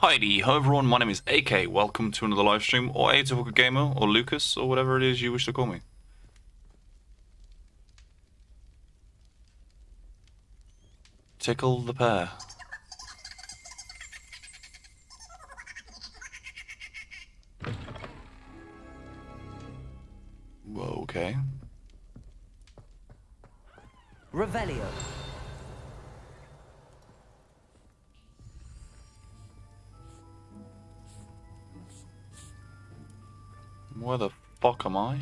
Heidi, hello everyone, my name is AK. Welcome to another live stream, or Atypical Gamer, or Lucas, or whatever it is you wish to call me. Tickle the pear. Whoa, okay. Revelio. Where the fuck am I?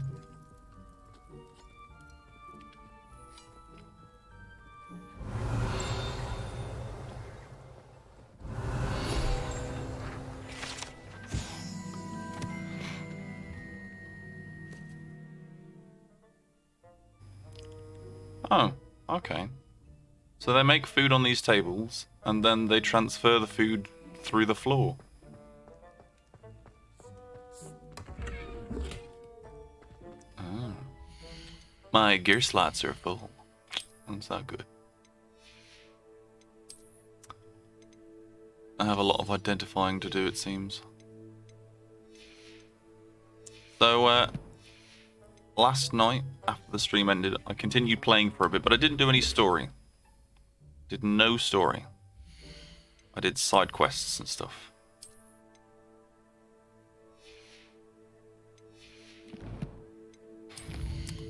Oh, okay. So they make food on these tables, and then they transfer the food through the floor. Oh. My gear slots are full. That's not good. I have a lot of identifying to do, it seems. So, last night, after the stream ended, I continued playing for a bit, but I didn't do any story. Did no story. I did side quests and stuff.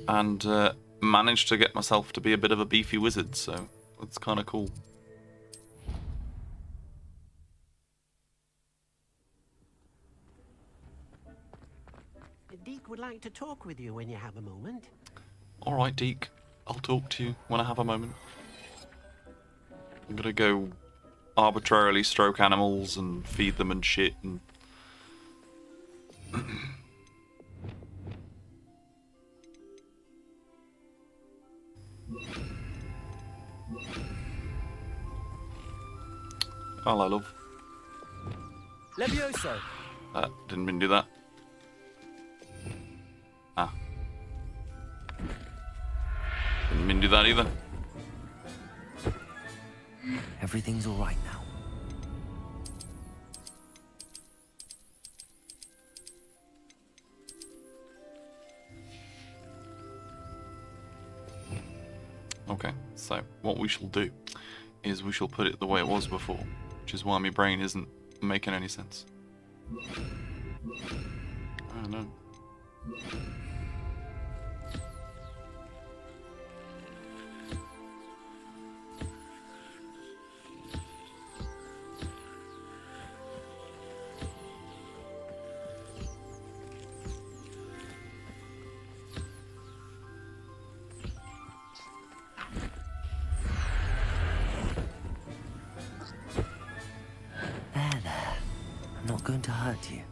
And managed to get myself to be a bit of a beefy wizard, so it's kind of cool. Deke would like to talk with you when you have a moment. Alright, Deke. I'll talk to you when I have a moment. I'm gonna go arbitrarily stroke animals and feed them and shit and... Hello, love. Levioso. Didn't mean to do that. Ah. Didn't mean to do that either. Everything's all right now. Okay, so what we shall do is we shall put it the way it was before, which is why my brain isn't making any sense. I don't know. There. I'm not going to hurt you.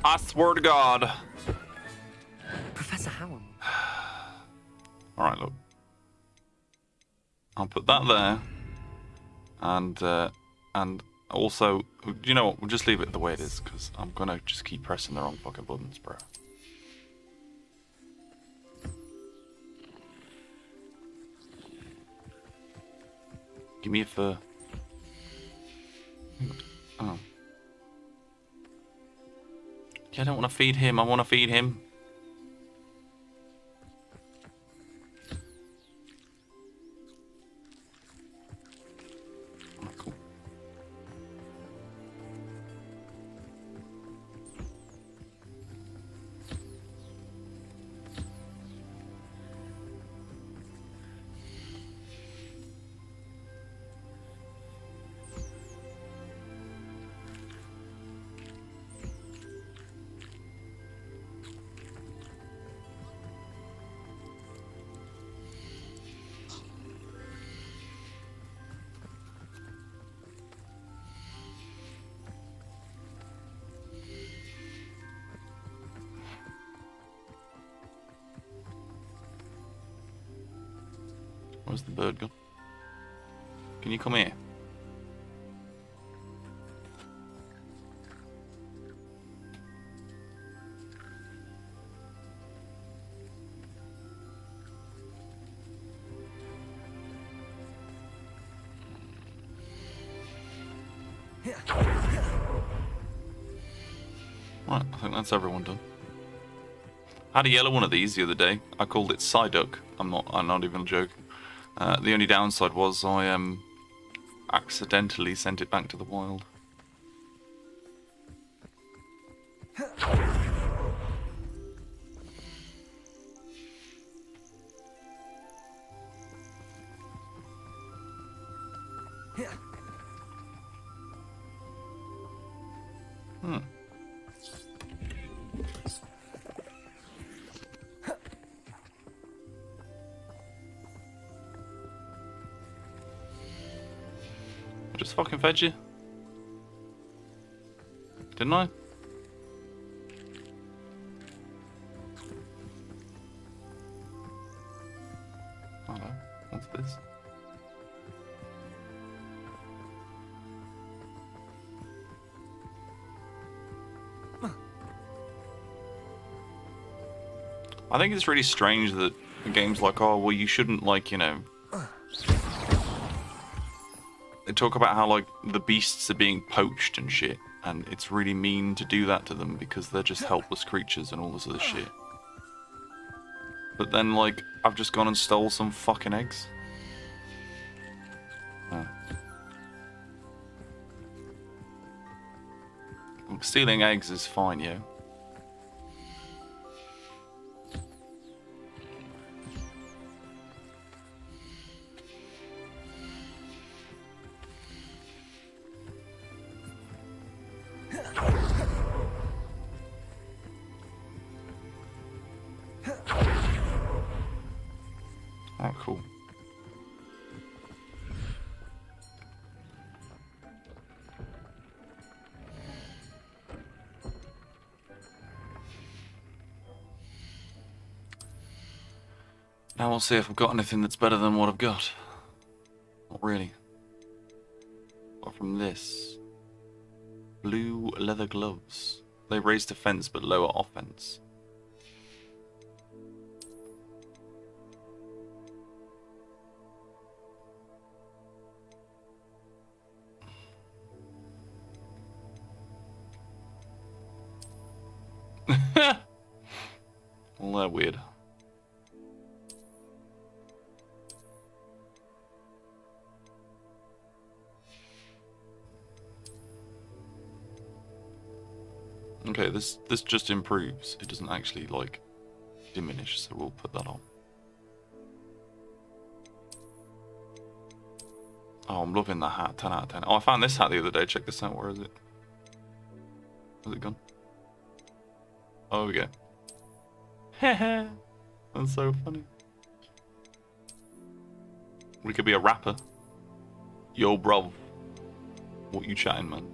I swear to God. Professor Howard. Alright, look. I'll put that there. And also, you know what, we'll just leave it the way it is, because I'm gonna just keep pressing the wrong fucking buttons, bro. Give me a fur. Oh. Yeah, I don't want to feed him, I want to feed him. Oh, cool. Where's the bird gone? Can you come here? Right, I think that's everyone done. I had a yellow one of these the other day. I called it Psyduck. I'm not even joking. The only downside was I accidentally sent it back to the wild. I just fucking fed you. Didn't I? Hello. What's this? I think it's really strange that the game's like, oh, well, you shouldn't, like, you know... They talk about how, like, the beasts are being poached and shit, and it's really mean to do that to them because they're just helpless creatures and all this other shit. But then, like, I've just gone and stole some fucking eggs. Oh. Stealing eggs is fine, yo. Oh, cool. Now we'll see if I've got anything that's better than what I've got. Not really. Apart from this. Blue leather gloves. They raise defense but lower offense. Well, they're weird. Okay, this just improves. It doesn't actually, like, diminish, so we'll put that on. Oh, I'm loving the hat. 10 out of 10. Oh, I found this hat the other day. Check this out. Where is it? Where's it gone? Oh, we go. Heh. That's so funny. We could be a rapper. Yo, bro. What you chatting, man?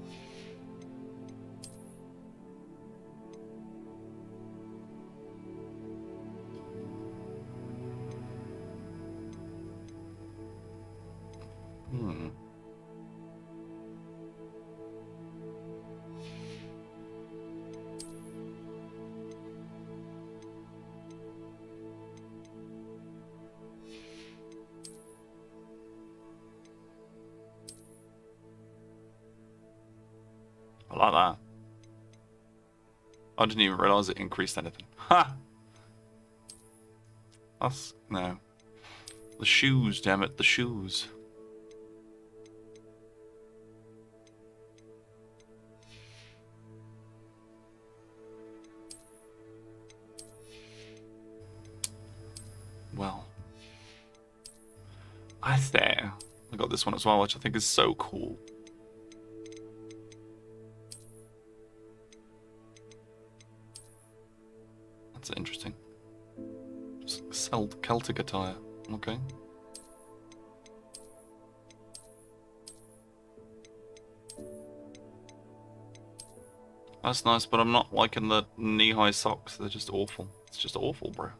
I like that. I didn't even realise it increased anything. Ha! That's... no. The shoes, damn it, the shoes. Well. I say. I got this one as well, which I think is so cool. That's interesting. Celtic attire. Okay. That's nice, but I'm not liking the knee-high socks. They're just awful. It's just awful, bro.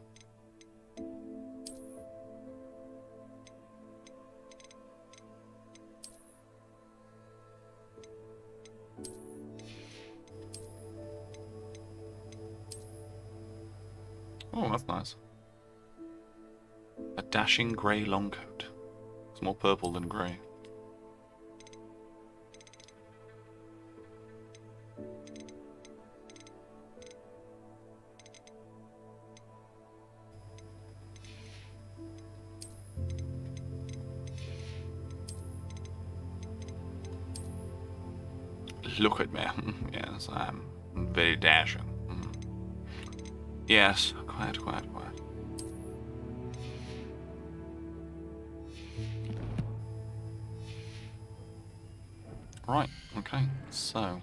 Oh, that's nice. A dashing grey long coat. It's more purple than grey. Look at me. Yes, I'm very dashing. Yes, quiet. Right, okay, so...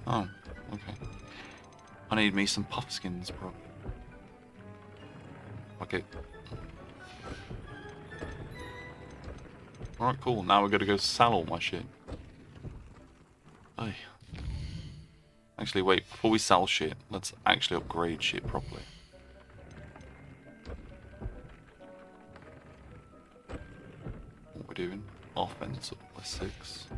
Oh, okay. I need me some puffskins, bro. Okay. Alright, cool. Now we're gonna go sell all my shit. Hey. Actually, wait. Before we sell shit, let's actually upgrade shit properly. What we're doing? Offense up by 6.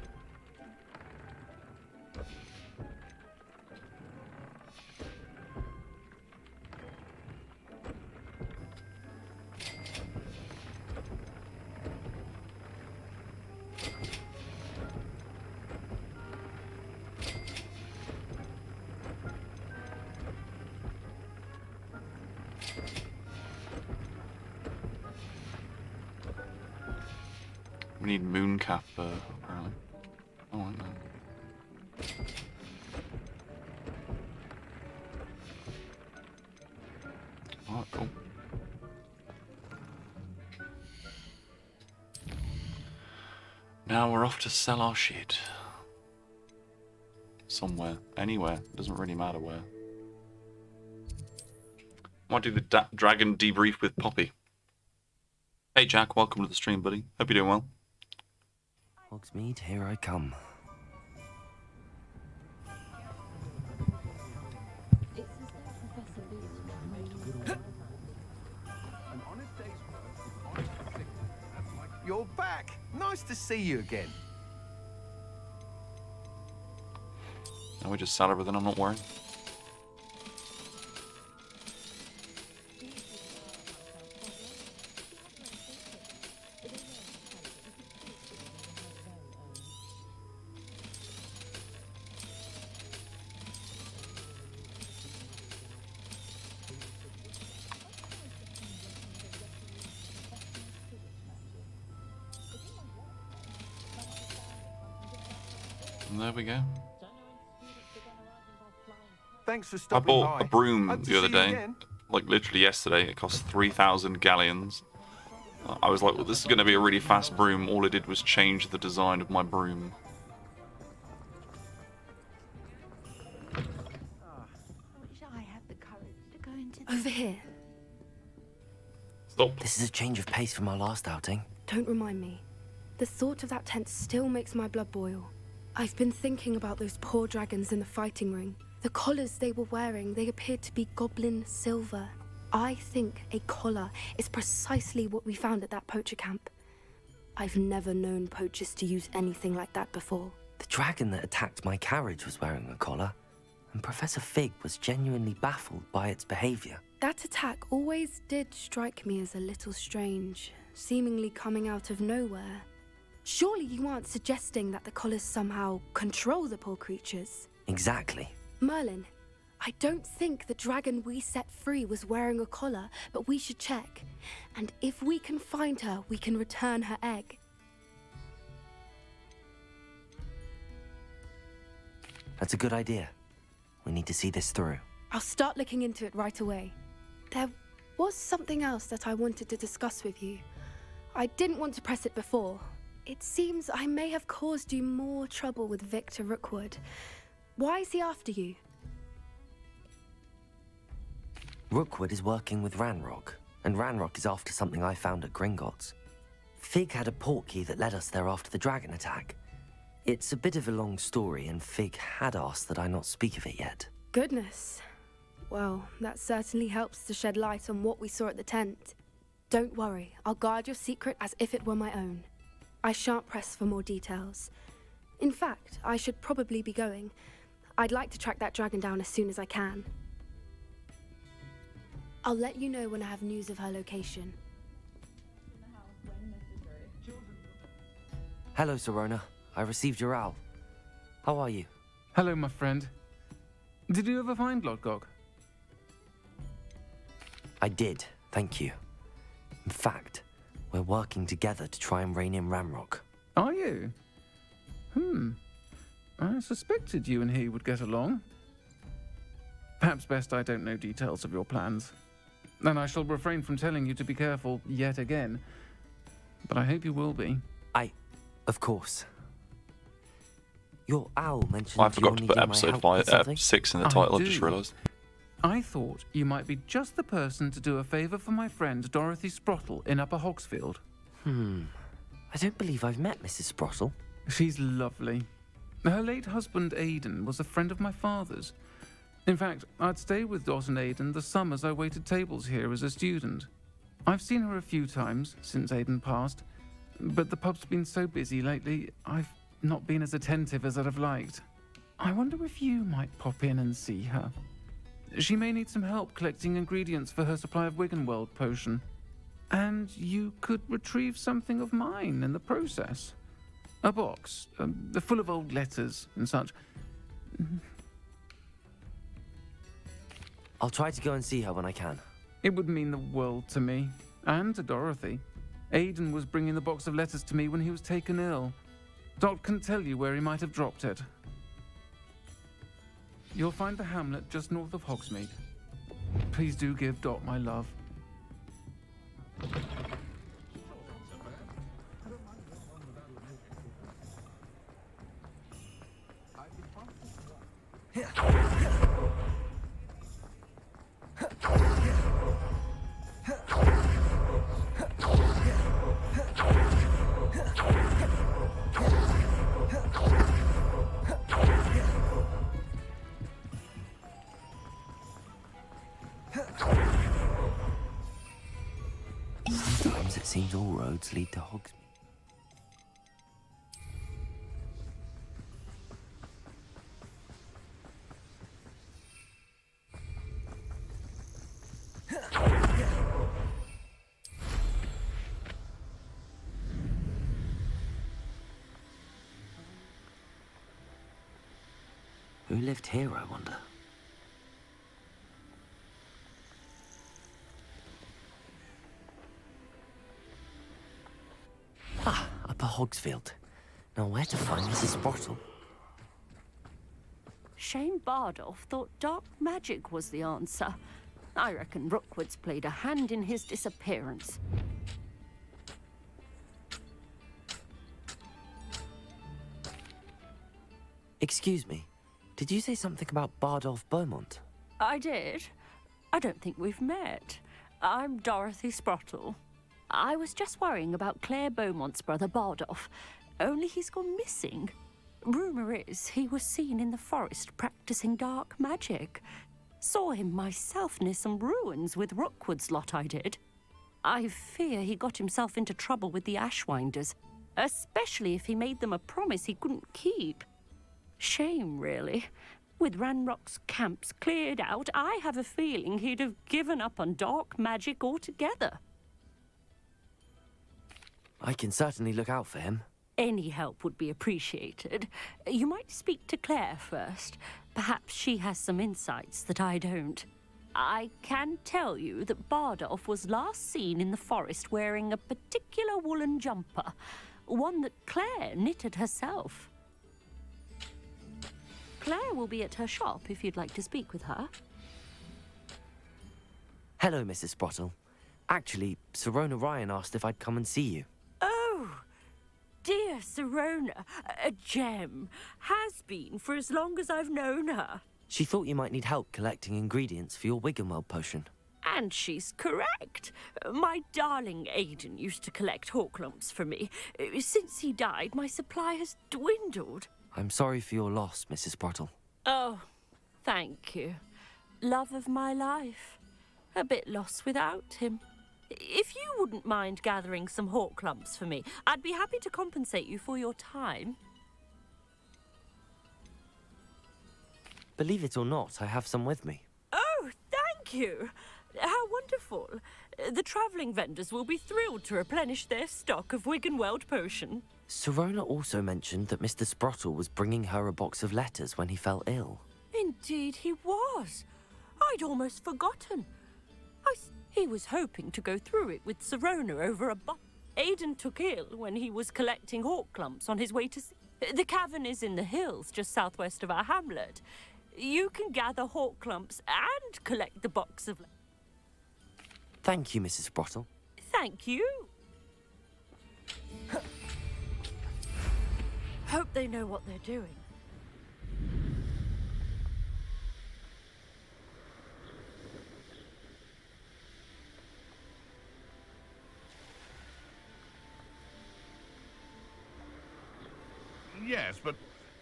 We need mooncalf fur, apparently. Oh, I know. Alright, cool. Now we're off to sell our shit. Somewhere. Anywhere. Doesn't really matter where. Might do the dragon debrief with Poppy. Hey Jack, welcome to the stream, buddy. Hope you're doing well. Hogsmeade, here I come. You're back. Nice to see you again. Now we just sell everything I'm not wearing. And there we go. Thanks for I stopping bought by. a broom Hope to the other see you day, again. like literally yesterday. It cost 3,000 galleons. I was like, well, this is going to be a really fast broom. All it did was change the design of my broom. Wish I had the courage to go into Over here. Stop. This is a change of pace from our last outing. Don't remind me. The thought of that tent still makes my blood boil. I've been thinking about those poor dragons in the fighting ring. The collars they were wearing, they appeared to be goblin silver. I think a collar is precisely what we found at that poacher camp. I've never known poachers to use anything like that before. The dragon that attacked my carriage was wearing a collar, and Professor Fig was genuinely baffled by its behavior. That attack always did strike me as a little strange, seemingly coming out of nowhere. Surely you aren't suggesting that the collars somehow control the poor creatures? Exactly. Merlin, I don't think the dragon we set free was wearing a collar, but we should check. And if we can find her, we can return her egg. That's a good idea. We need to see this through. I'll start looking into it right away. There was something else that I wanted to discuss with you. I didn't want to press it before. It seems I may have caused you more trouble with Victor Rookwood. Why is he after you? Rookwood is working with Ranrock, and Ranrock is after something I found at Gringotts. Fig had a portkey that led us there after the dragon attack. It's a bit of a long story, and Fig had asked that I not speak of it yet. Goodness. Well, that certainly helps to shed light on what we saw at the tent. Don't worry, I'll guard your secret as if it were my own. I shan't press for more details. In fact, I should probably be going. I'd like to track that dragon down as soon as I can. I'll let you know when I have news of her location. Hello, Serona. I received your owl. How are you? Hello, my friend. Did you ever find Lodgok? I did, thank you. In fact, we're working together to try and rein in Ranrock. Are you? I suspected you and he would get along. Perhaps best I don't know details of your plans. Then I shall refrain from telling you to be careful yet again. But I hope you will be. Of course. Your owl mentioned I forgot to you put only need my help with something? 6 in the I title, I just do. realised. I thought you might be just the person to do a favour for my friend Dorothy Sprottle in Upper Hogsfield. I don't believe I've met Mrs. Sprottle. She's lovely. Her late husband Aidan was a friend of my father's. In fact, I'd stay with Dot and Aidan the summers I waited tables here as a student. I've seen her a few times since Aidan passed, but the pub's been so busy lately, I've not been as attentive as I'd have liked. I wonder if you might pop in and see her. She may need some help collecting ingredients for her supply of Wiggenweld potion. And you could retrieve something of mine in the process. A box, full of old letters and such. I'll try to go and see her when I can. It would mean the world to me, and to Dorothy. Aidan was bringing the box of letters to me when he was taken ill. Dot can tell you where he might have dropped it. You'll find the hamlet just north of Hogsmeade. Please do give Dot my love. Sometimes it seems all roads lead to Hogsmeade. Who lived here, I wonder? Upper Hogsfield. Now where to find Mrs. Sprottle? Shane Bardolph thought dark magic was the answer. I reckon Rookwood's played a hand in his disappearance. Excuse me, did you say something about Bardolph Beaumont? I did. I don't think we've met. I'm Dorothy Sprottle. I was just worrying about Claire Beaumont's brother Bardolph, only he's gone missing. Rumour is he was seen in the forest practicing dark magic. Saw him myself near some ruins with Rookwood's lot I did. I fear he got himself into trouble with the Ashwinders, especially if he made them a promise he couldn't keep. Shame, really. With Ranrock's camps cleared out, I have a feeling he'd have given up on dark magic altogether. I can certainly look out for him. Any help would be appreciated. You might speak to Claire first. Perhaps she has some insights that I don't. I can tell you that Bardolph was last seen in the forest wearing a particular woolen jumper, one that Claire knitted herself. Claire will be at her shop if you'd like to speak with her. Hello, Mrs. Sprottle. Actually, Sirona Ryan asked if I'd come and see you. Oh, dear Sirona, a gem. Has been for as long as I've known her. She thought you might need help collecting ingredients for your Wiggenweld potion. And she's correct. My darling Aidan used to collect hawk lumps for me. Since he died, my supply has dwindled. I'm sorry for your loss, Mrs. Sprottle. Oh, thank you. Love of my life. A bit lost without him. If you wouldn't mind gathering some hawk lumps for me, I'd be happy to compensate you for your time. Believe it or not, I have some with me. Oh, thank you. How wonderful. The travelling vendors will be thrilled to replenish their stock of Wiggenweld potion. Sirona also mentioned that Mr. Sprottle was bringing her a box of letters when he fell ill. Indeed he was. I'd almost forgotten. He was hoping to go through it with Sirona over a Aidan took ill when he was collecting hawk lumps on his way to sea. The cavern is in the hills just southwest of our hamlet. You can gather hawk lumps and collect the box of... Thank you, Mrs. Sprottle. Thank you. Hope they know what they're doing. Yes, but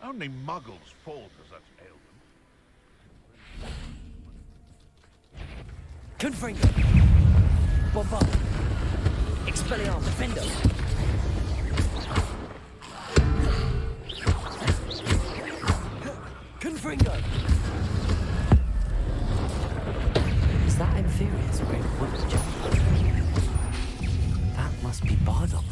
only muggles fall to such ailments. Confringo! Bombard! Expelliarmus! Defendo! Confringo! Is that Inferior's great wooden jumper? That must be Bardolph.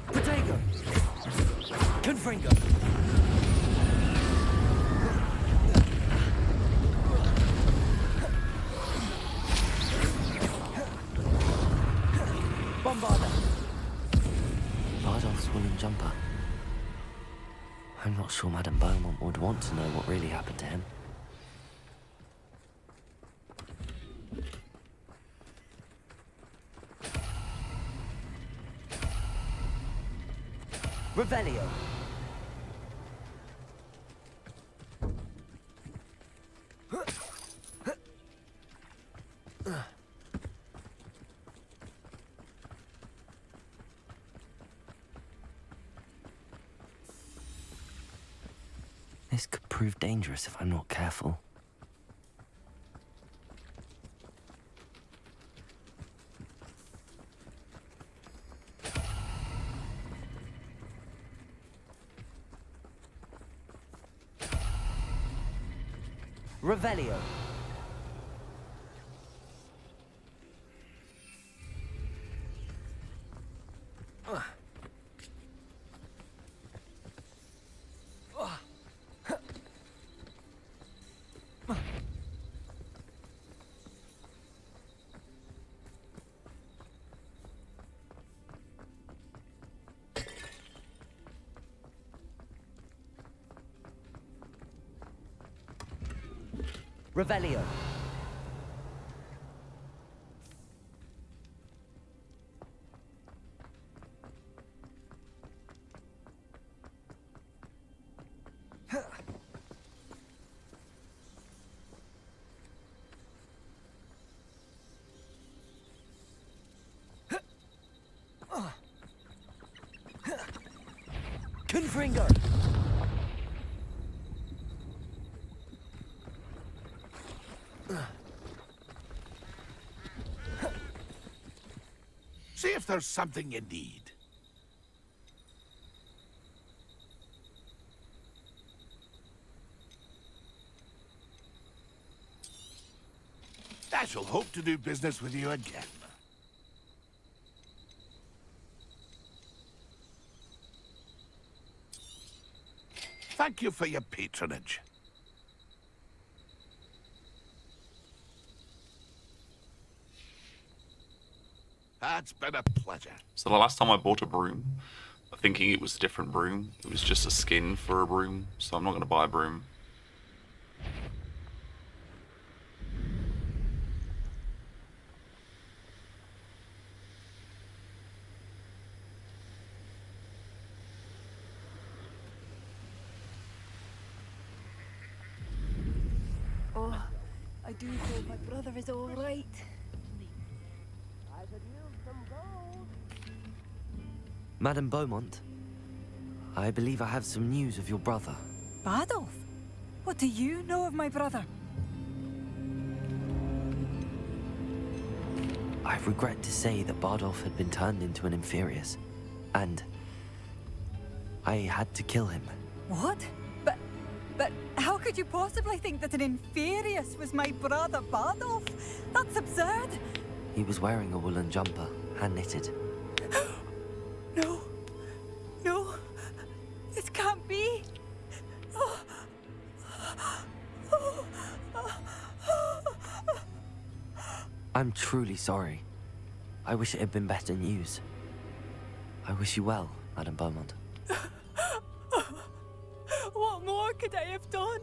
Protego! Confringo! Bombarda! Bardolph's woolen jumper. I'm not sure Madame Beaumont would want to know what really happened to him. Revelio. This could prove dangerous if I'm not careful. Revelio. Revelio. Confringo. See if there's something you need. I shall hope to do business with you again. Thank you for your patronage. It's been a pleasure. So the last time I bought a broom, thinking it was a different broom, it was just a skin for a broom, so I'm not going to buy a broom. Oh, I do hope my brother is all right. Madame Beaumont, I believe I have some news of your brother. Bardolph? What do you know of my brother? I regret to say that Bardolph had been turned into an Inferius, and I had to kill him. What? But how could you possibly think that an Inferius was my brother Bardolph? That's absurd. He was wearing a woolen jumper, hand-knitted. No. No. This can't be. I'm truly sorry. I wish it had been better news. I wish you well, Madame Beaumont. What more could I have done?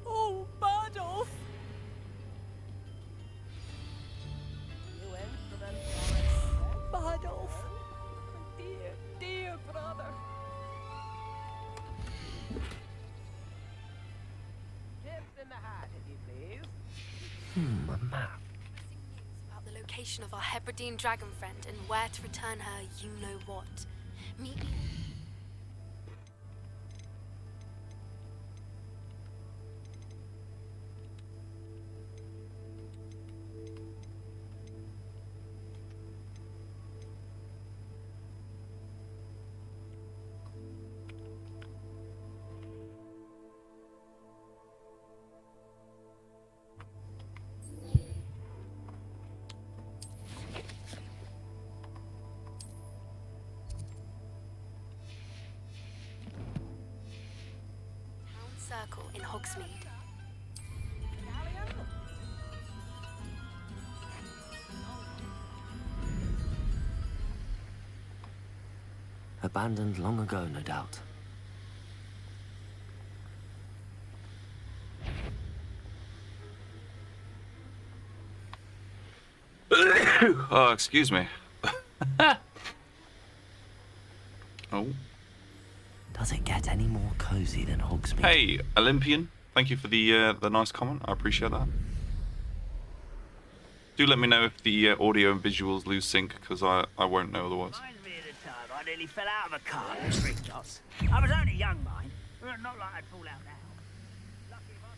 Oh, Bardolph. Bardolph. Dear, dear brother. A map. About the location of our Hebridean dragon friend and where to return her you-know-what. Meet me. Circle in Hogsmeade. Abandoned long ago, no doubt. Oh, excuse me. Oh. Does it get any more cozy than Hogsmeade? Hey, Olympian. Thank you for the nice comment. I appreciate that. Do let me know if the audio and visuals lose sync, because I won't know otherwise. Reminds me of the time I nearly fell out of a car at Springtoss. I was only young, mind. Not like I'd fall out now. Lucky if I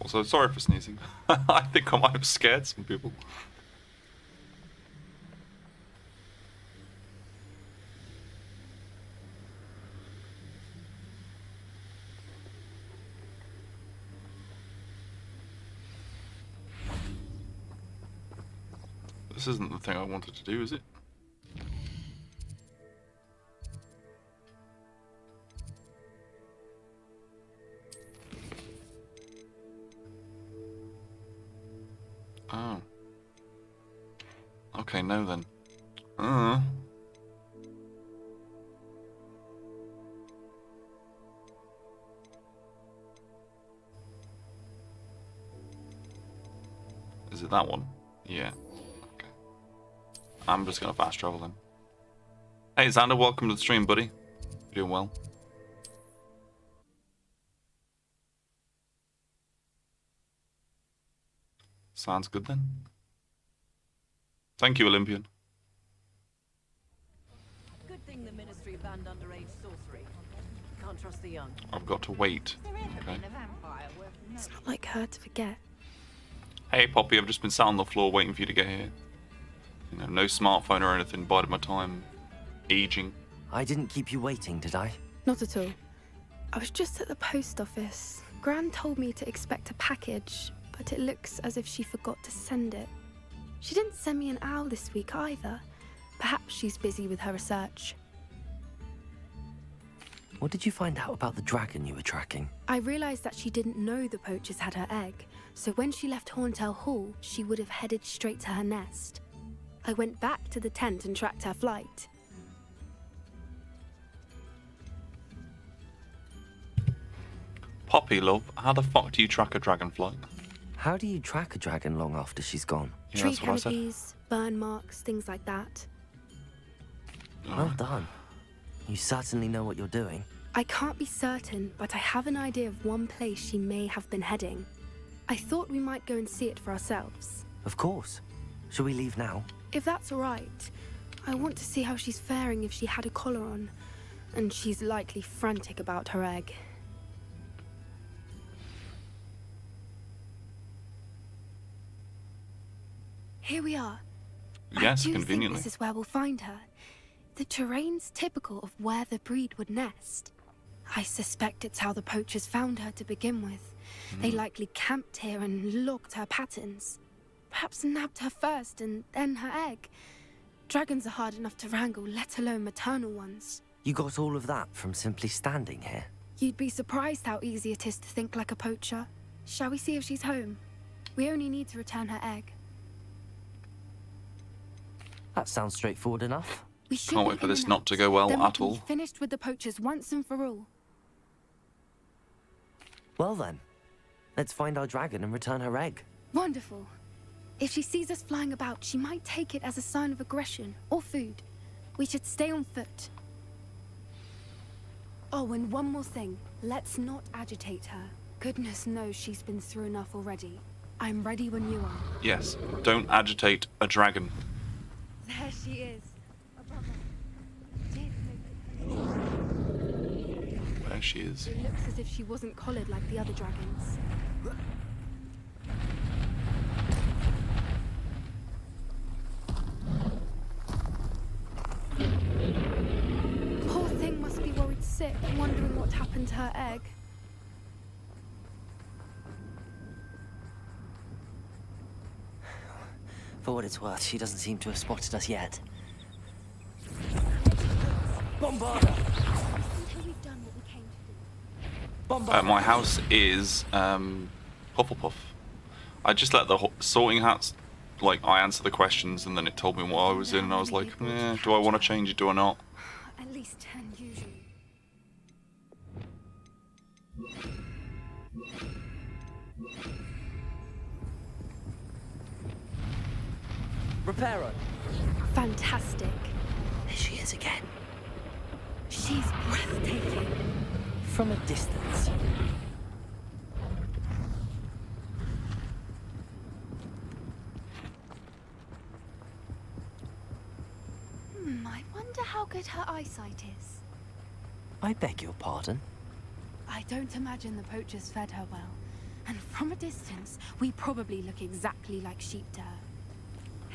Also, sorry for sneezing. I think I might have scared some people. This isn't the thing I wanted to do, is it? Oh. Okay, no then. Is it that one? Yeah. Okay. I'm just gonna fast travel then. Hey Xander, welcome to the stream, buddy. You're doing well. Sounds good then. Thank you, Olympian. Good thing the Ministry banned underage sorcery. Can't trust the young. I've got to wait. Okay. It's not like her to forget. Hey Poppy, I've just been sat on the floor waiting for you to get here. You know, no smartphone or anything, bided my time, aging. I didn't keep you waiting, did I? Not at all. I was just at the post office. Gran told me to expect a package, but it looks as if she forgot to send it. She didn't send me an owl this week either. Perhaps she's busy with her research. What did you find out about the dragon you were tracking? I realized that she didn't know the poachers had her egg, so when she left Horntail Hall, she would have headed straight to her nest. I went back to the tent and tracked her flight. Poppy, love, how the fuck do you track a dragonfly? How do you track a dragon long after she's gone? Yeah, Tree that's what I said. canopies, burn marks, things like that. Well done. You certainly know what you're doing. I can't be certain, but I have an idea of one place she may have been heading. I thought we might go and see it for ourselves. Of course. Shall we leave now? If that's all right, I want to see how she's faring if she had a collar on. And she's likely frantic about her egg. Here we are. Yes, I do conveniently. think this is where we'll find her. The terrain's typical of where the breed would nest. I suspect it's how the poachers found her to begin with. They likely camped here and logged her patterns. Perhaps nabbed her first and then her egg. Dragons are hard enough to wrangle, let alone maternal ones. You got all of that from simply standing here? You'd be surprised how easy it is to think like a poacher. Shall we see if she's home? We only need to return her egg. That sounds straightforward enough. We should Can't be wait for in this and not out. to go well Then we at can be all. finished with the poachers once and for all. Well then, let's find our dragon and return her egg. Wonderful. If she sees us flying about, she might take it as a sign of aggression or food. We should stay on foot. Oh, and one more thing. Let's not agitate her. Goodness knows she's been through enough already. I'm ready when you are. Yes, don't agitate a dragon. There she is. There she is. It looks as if she wasn't collared like the other dragons. Poor thing must be worried sick, wondering what happened to her egg. For what it's worth, she doesn't seem to have spotted us yet. Bombarda! Until we've done what we came to do. My house is Hufflepuff. I just let the sorting hats, like, I answer the questions and then it told me what I was in and I was like, do I want to change it, do I not? At least 10 usually. Reparo! Fantastic. There she is again. She's breathtaking. From a distance. I wonder how good her eyesight is. I beg your pardon? I don't imagine the poachers fed her well. And from a distance, we probably look exactly like sheep to her.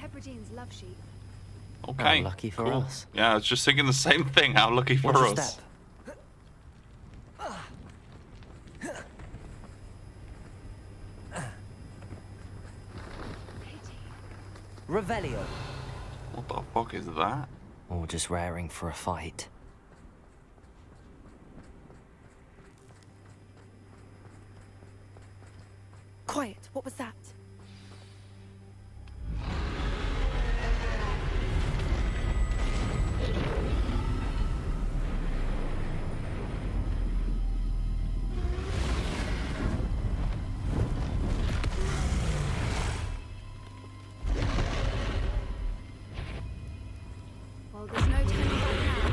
Hebrideans love sheep. Okay. How lucky for cool. us. Yeah, I was just thinking the same thing. How lucky for Watch your us. step. Revelio. What the fuck is that? Or just raring for a fight. Quiet, what was that? Well, there's no turning back now.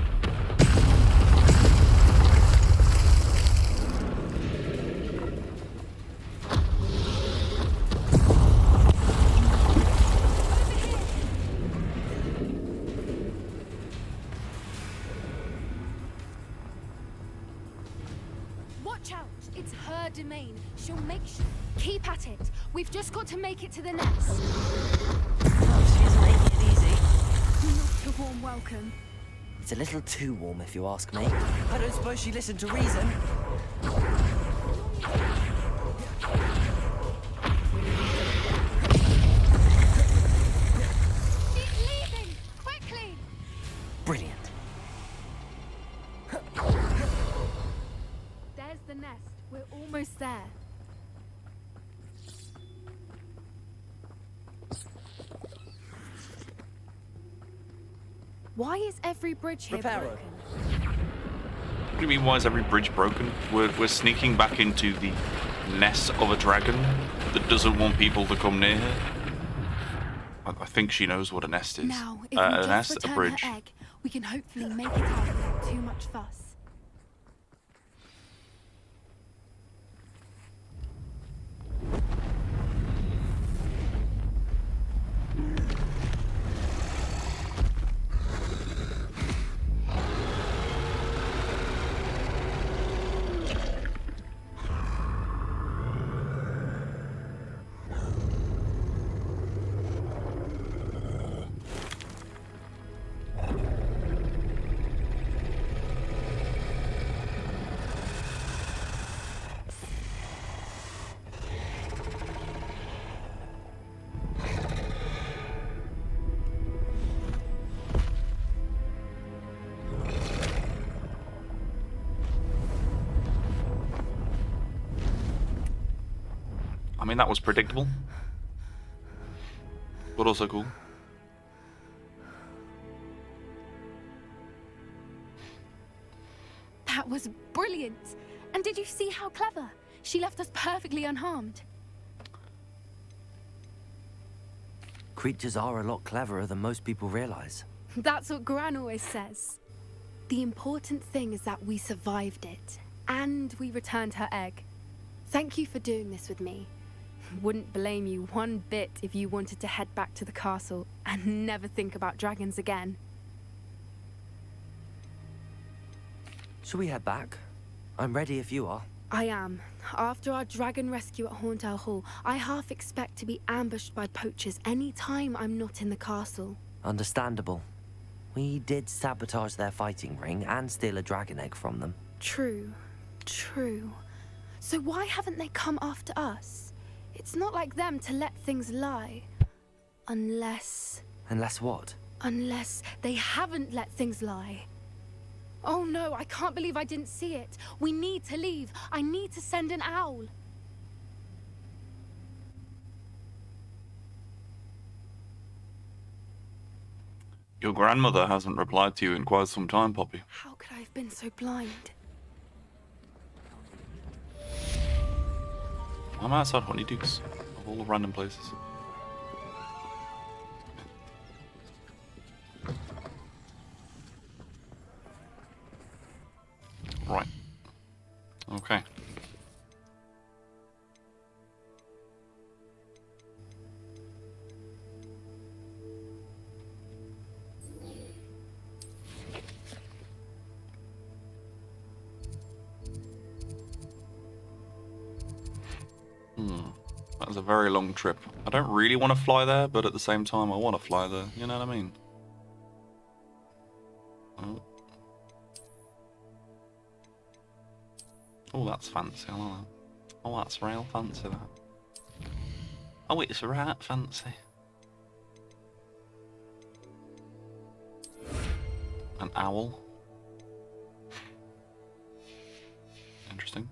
Watch out! It's her domain. She'll make Keep at it. We've just got to make it to the nest. Oh, she isn't making it easy. welcome. It's a little too warm, if you ask me. I don't suppose she listened to reason. She's leaving! Quickly! Brilliant. There's the nest. We're almost there. Why is every bridge here broken? What do you mean, why is every bridge broken? We're sneaking back into the nest of a dragon that doesn't want people to come near her. I think she knows what a nest is. Now, if a we just nest, a return bridge. her egg, we can hopefully make it out without too much fuss. I mean, that was predictable, but also cool. That was brilliant! And did you see how clever? She left us perfectly unharmed. Creatures are a lot cleverer than most people realize. That's what Gran always says. The important thing is that we survived it, and we returned her egg. Thank you for doing this with me. Wouldn't blame you one bit if you wanted to head back to the castle and never think about dragons again. Shall we head back? I'm ready if you are. I am. After our dragon rescue at Horndale Hall, I half expect to be ambushed by poachers any time I'm not in the castle. Understandable. We did sabotage their fighting ring and steal a dragon egg from them. True. True. So why haven't they come after us? It's not like them to let things lie. Unless... Unless what? Unless they haven't let things lie. Oh no, I can't believe I didn't see it. We need to leave. I need to send an owl. Your grandmother hasn't replied to you in quite some time, Poppy. How could I have been so blind? I'm outside Honeydukes, of all the random places. Right. Okay. That was a very long trip. I don't really want to fly there, but at the same time, I want to fly there. You know what I mean? Oh. Oh, that's fancy. I like that. Oh, that's real fancy, that. Oh, it's right fancy. An owl. Interesting.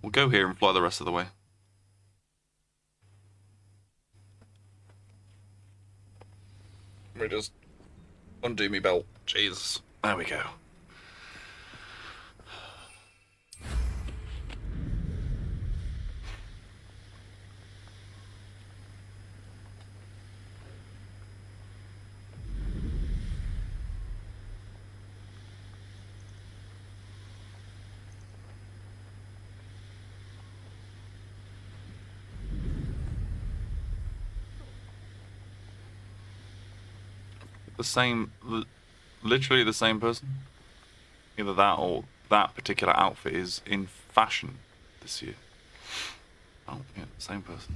We'll go here and fly the rest of the way. Let me just undo me belt. Jesus. There we go. The same, literally the same person. Either that or that particular outfit is in fashion this year. Oh, yeah, same person.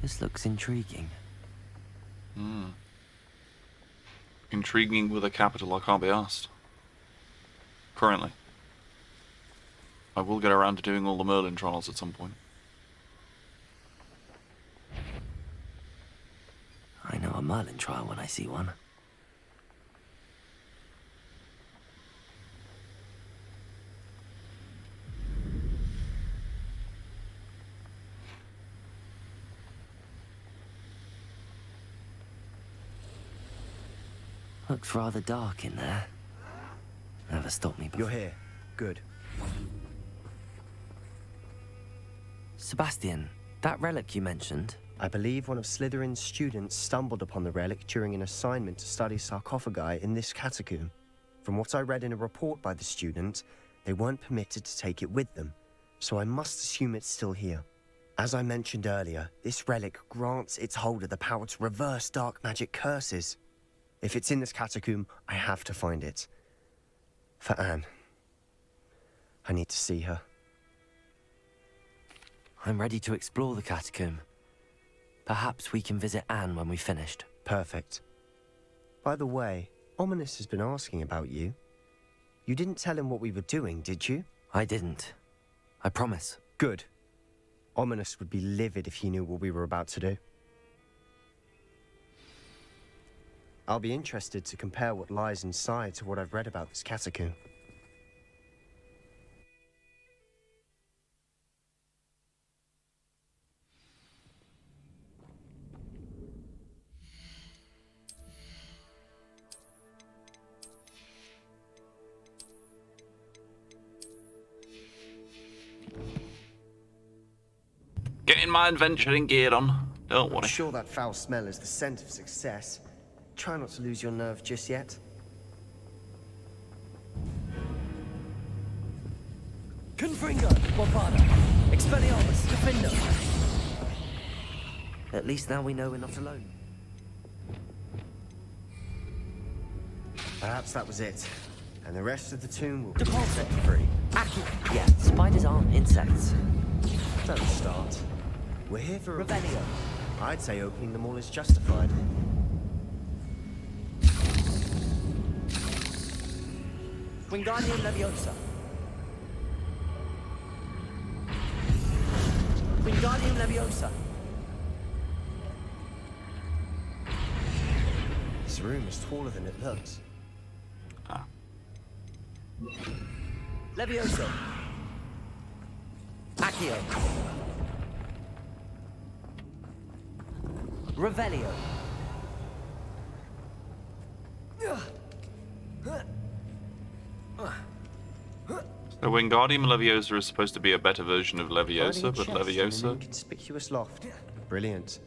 This looks intriguing. Intriguing with a capital, I can't be asked. Currently. I will get around to doing all the Merlin trials at some point. I know a Merlin trial when I see one. Looks rather dark in there. Never stopped me before. You're here. Good. Sebastian, that relic you mentioned. I believe one of Slytherin's students stumbled upon the relic during an assignment to study sarcophagi in this catacomb. From what I read in a report by the student, they weren't permitted to take it with them, so I must assume it's still here. As I mentioned earlier, this relic grants its holder the power to reverse dark magic curses. If it's in this catacomb, I have to find it. For Anne. I need to see her. I'm ready to explore the catacomb. Perhaps we can visit Anne when we've finished. Perfect. By the way, Ominous has been asking about you. You didn't tell him what we were doing, did you? I didn't. I promise. Good. Ominous would be livid if he knew what we were about to do. I'll be interested to compare what lies inside to what I've read about this catacomb. Getting my adventuring gear on. Don't worry. I'm sure that foul smell is the scent of success. Try not to lose your nerve just yet. Confringo, Bombarda, Expelliarmus, Defender. At least now we know we're not alone. Perhaps that was it. And the rest of the tomb will be set free. Aki. Yeah, spiders aren't insects. Don't start. We're here for Revelio. I'd say opening them all is justified. Wingardium Leviosa. Wingardium Leviosa. This room is taller than it looks. Ah. Levioso. Accio. Revelio. So Wingardium Leviosa is supposed to be a better version of Leviosa, but Leviosa... Inconspicuous loft. Brilliant.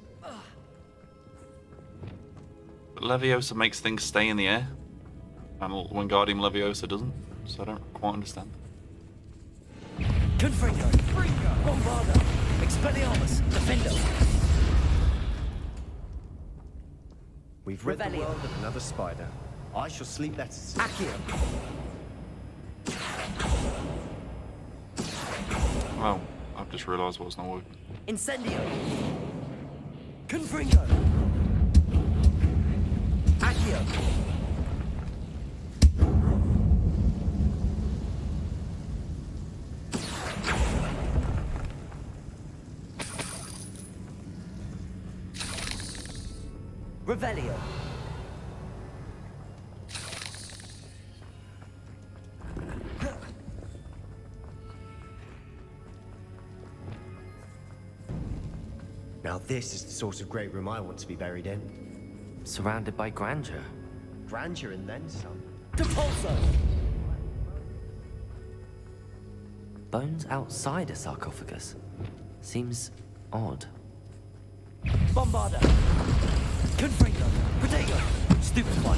But Leviosa makes things stay in the air, and Wingardium Leviosa doesn't, so I don't quite understand. Confringo. Bombarda. Expelliarmus. Defender. We've rid the Revelio. world of another spider. I shall sleep better soon. Accio. Well, I've just realised what's not working. Incendio. Confringo. Accio. Revelio. Now this is the sort of great room I want to be buried in. Surrounded by grandeur. Grandeur and then some. Depulso. Bones outside a sarcophagus. Seems odd. Bombarda. Confringo. Protego. Stupid one.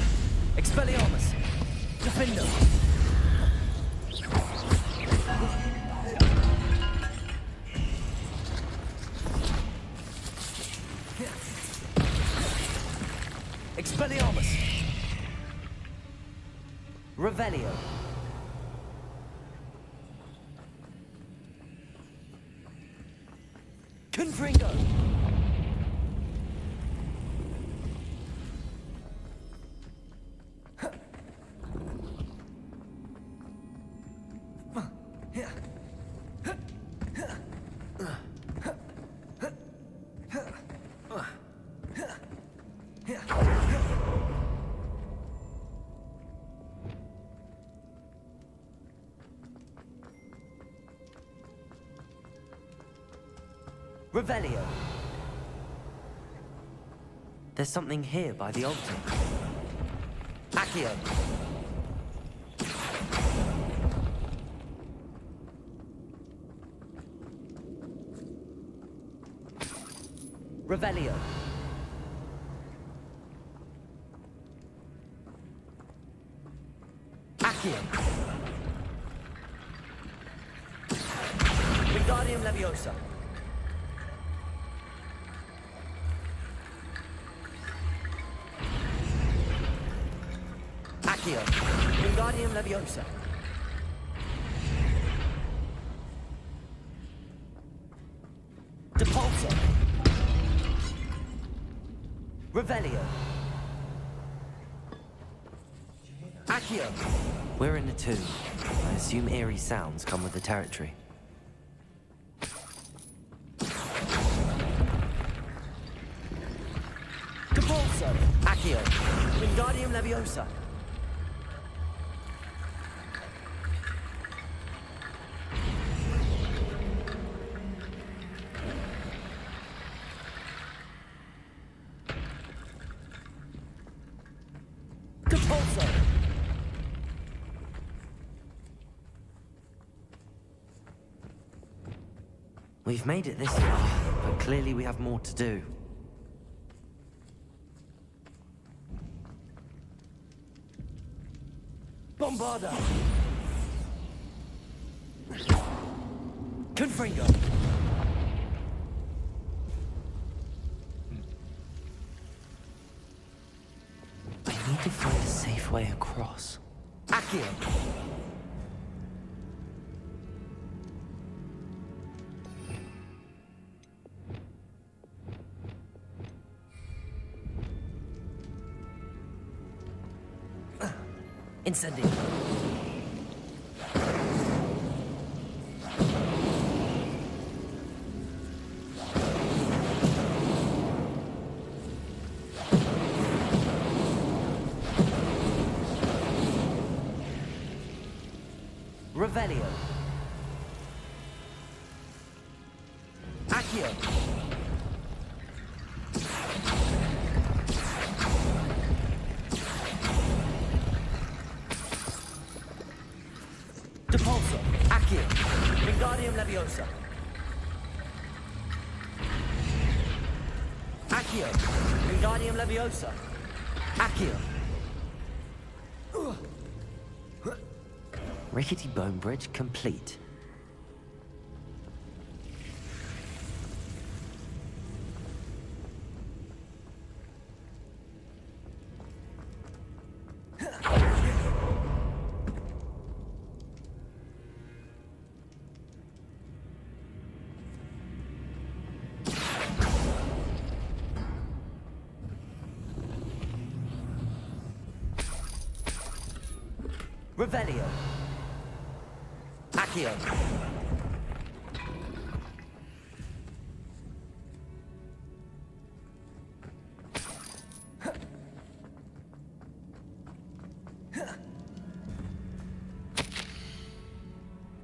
Expelliarmus! Defender! Expelliarmus! Revelio! Confringo! Revelio. There's something here by the altar. Accio. Revelio. Accio. Wingardium Leviosa. Accio. Wingardium Leviosa. Depulso. Revelio. Accio. We're in a tomb. I assume eerie sounds come with the territory. Depulso. Accio. Wingardium Leviosa. Depulso. We've made it this far, but clearly we have more to do. Bombarda! Confringo! I need to find a safe way across. Accio! Incendio. Revelio. Accio. Depulso. Accio. Wingardium Leviosa. Accio. Wingardium Leviosa. Accio. Rickety bone bridge complete. Revelio. Accio.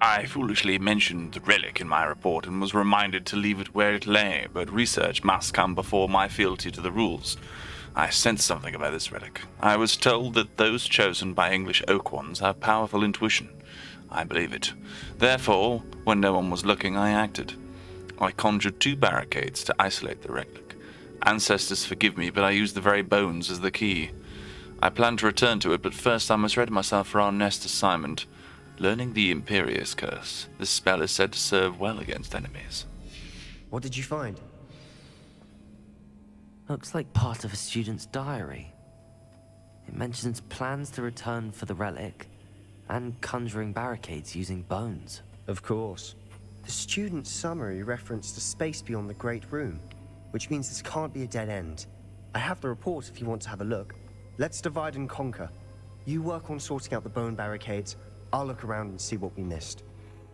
I foolishly mentioned the relic in my report and was reminded to leave it where it lay, but research must come before my fealty to the rules. I sensed something about this relic. I was told that those chosen by English oak ones have powerful intuition. I believe it. Therefore, when no one was looking, I acted. I conjured 2 barricades to isolate the relic. Ancestors forgive me, but I used the very bones as the key. I plan to return to it, but first I must ready myself for our next assignment. Learning the Imperious Curse. This spell is said to serve well against enemies. What did you find? Looks like part of a student's diary. It mentions plans to return for the relic and conjuring barricades using bones. Of course. The student's summary referenced a space beyond the Great Room, which means this can't be a dead end. I have the report if you want to have a look. Let's divide and conquer. You work on sorting out the bone barricades. I'll look around and see what we missed.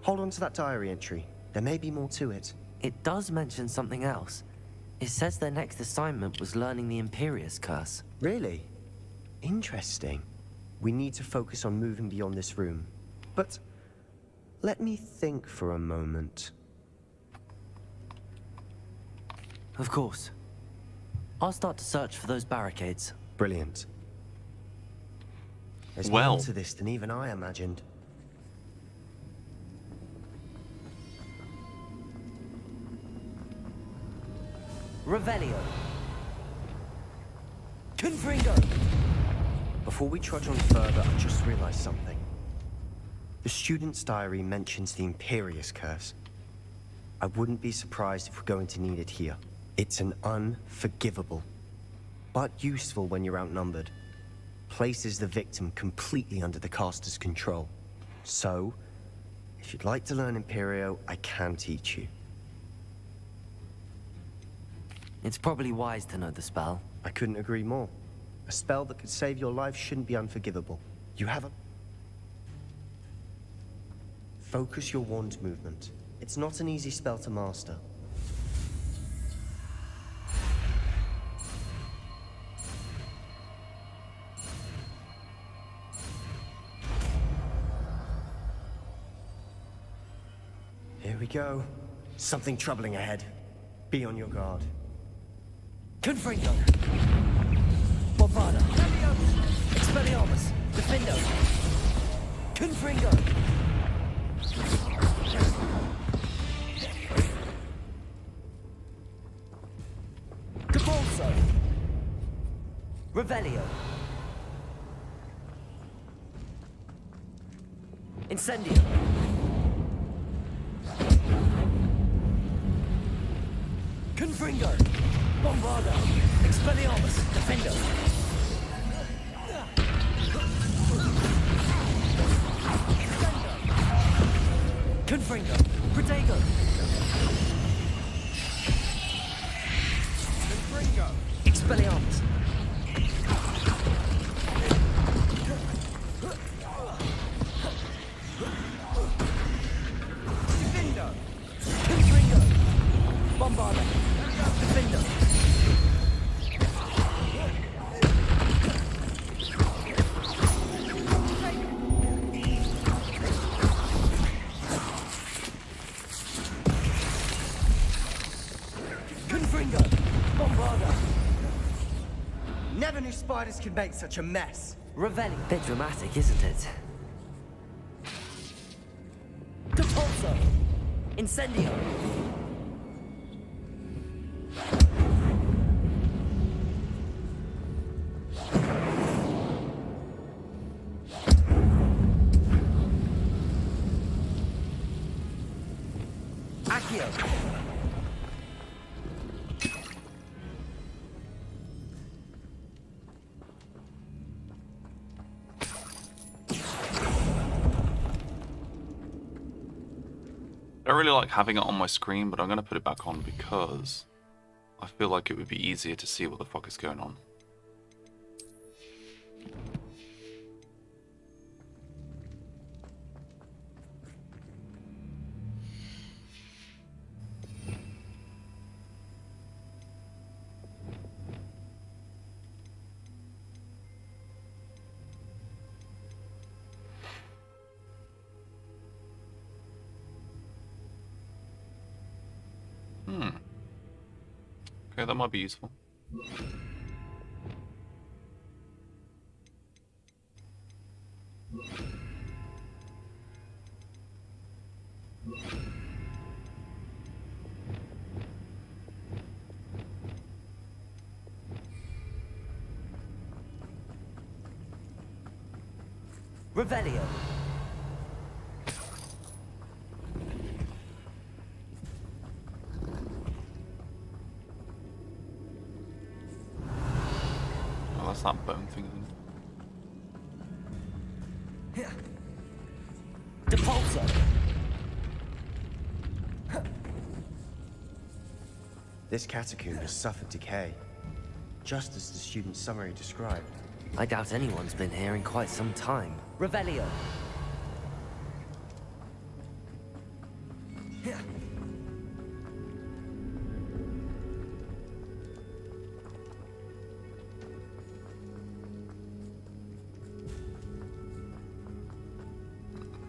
Hold on to that diary entry. There may be more to it. It does mention something else. It says their next assignment was learning the Imperious Curse. Really? Interesting. We need to focus on moving beyond this room. But let me think for a moment. Of course. I'll start to search for those barricades. Brilliant. There's Well. more to this than even I imagined. Revelio. Confringo. Before we trudge on further, I just realized something. The student's diary mentions the Imperious Curse. I wouldn't be surprised if we're going to need it here. It's an unforgivable, but useful when you're outnumbered. Places the victim completely under the caster's control. So, if you'd like to learn Imperio, I can teach you. It's probably wise to know the spell. I couldn't agree more. A spell that could save your life shouldn't be unforgivable. You have a... Focus your wand movement. It's not an easy spell to master. Here we go. Something troubling ahead. Be on your guard. Confringo. Bombarda. Expelliarmus. Defendo. Confringo. Capolso. Revelio. Incendio. Confringo. Bombarda. Expelliarmus. Defendo. Confringo. Protego. Confringo. Expelliarmus. Defendo. Confringo. Bombarda. Defendo. Confringo. Bombarda. Never knew spiders could make such a mess. Revelli. Bit dramatic, isn't it? Capolso. Incendio. Accio. I don't really like having it on my screen, but I'm going to put it back on because I feel like it would be easier to see what the fuck is going on. Okay, that might be useful. Revelio. Oh, that's that bone thing, isn't it? Depulso. This catacomb has suffered decay, just as the student's summary described. I doubt anyone's been here in quite some time. Revelio.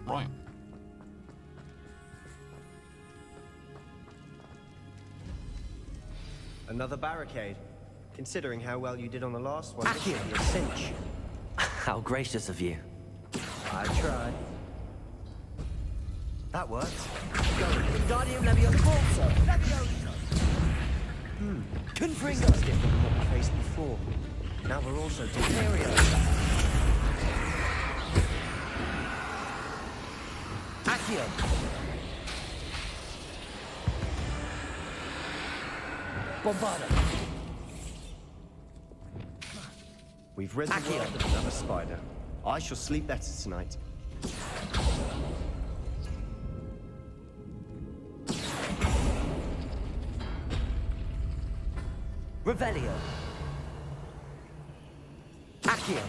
Right. Another barricade. Considering how well you did on the last one, this should be a cinch. How gracious of you. I tried. That worked. Wingardium Leviosa. Confringo! That's different from what we faced before. Now we're also doing Accio. Bombarda. We've rid the world of another spider. I shall sleep better tonight. Revelio. Accio.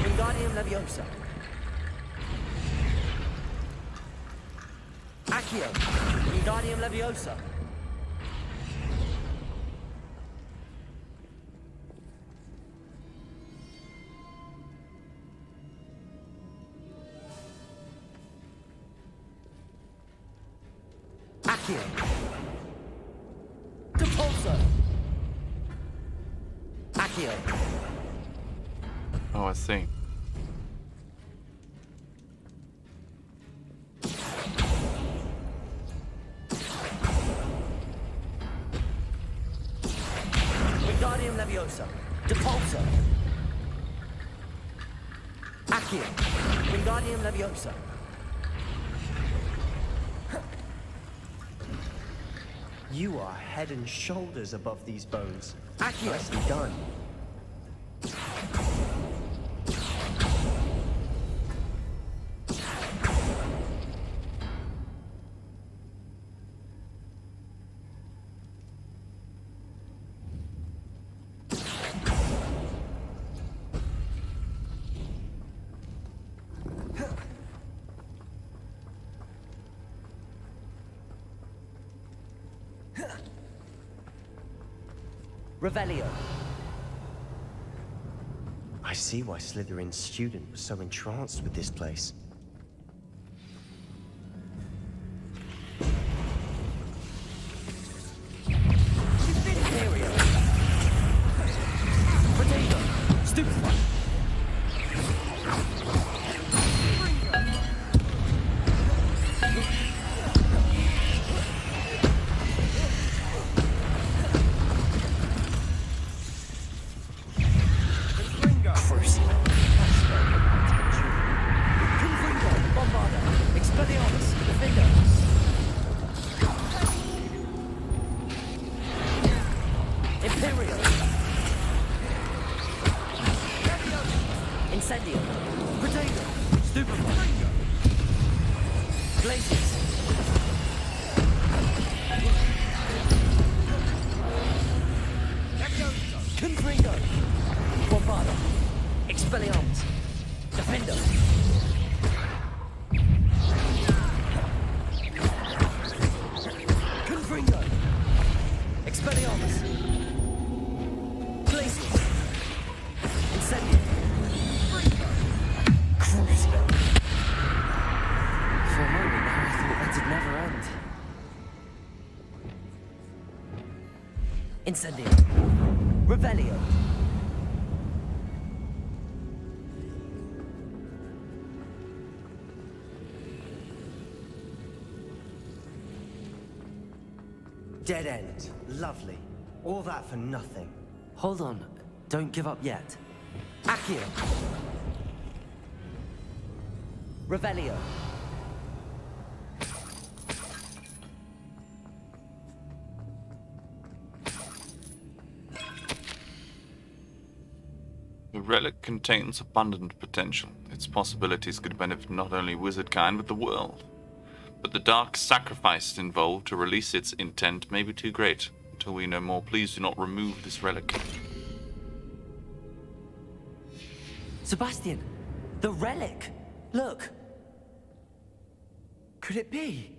Wingardium Leviosa. Accio. Wingardium Leviosa. Accio. Depulso. Accio. Oh, I see. Wingardium Leviosa. Depulso. Accio. Wingardium Leviosa. You are head and shoulders above these bones. Accio. Nicely done. Revelio. I see why Slytherin's student was so entranced with this place. Imperio. Potato. Stupefy. Incendio. Potato. Stupefy. Glacius. Confringo. Bombarda. Expelliarmus. Defender. Confringo. Expelliarmus. Glacius. Incendio. Crucio. For a moment there, I thought that'd never end. Incendio. Revelio. Dead end. Lovely. All that for nothing. Hold on. Don't give up yet. Accio! Revelio! The relic contains abundant potential. Its possibilities could benefit not only wizardkind, but the world. But the dark sacrifice involved to release its intent may be too great. Until we know more, please do not remove this relic. Sebastian! The relic! Look! Could it be?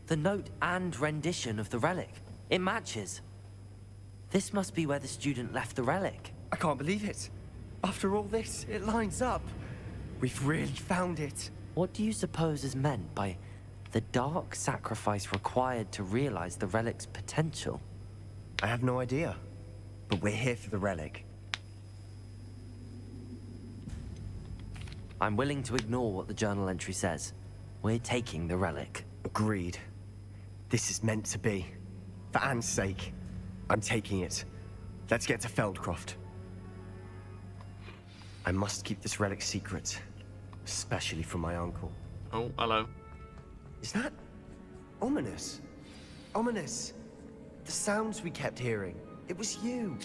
The note and rendition of the relic. It matches. This must be where the student left the relic. I can't believe it. After all this, it lines up. We've really found it. What do you suppose is meant by the dark sacrifice required to realize the relic's potential? I have no idea. But we're here for the relic. I'm willing to ignore what the journal entry says. We're taking the relic. Agreed. This is meant to be. For Anne's sake, I'm taking it. Let's get to Feldcroft. I must keep this relic secret, especially from my uncle. Oh, hello. Is that ominous? Ominous. The sounds we kept hearing. It was you.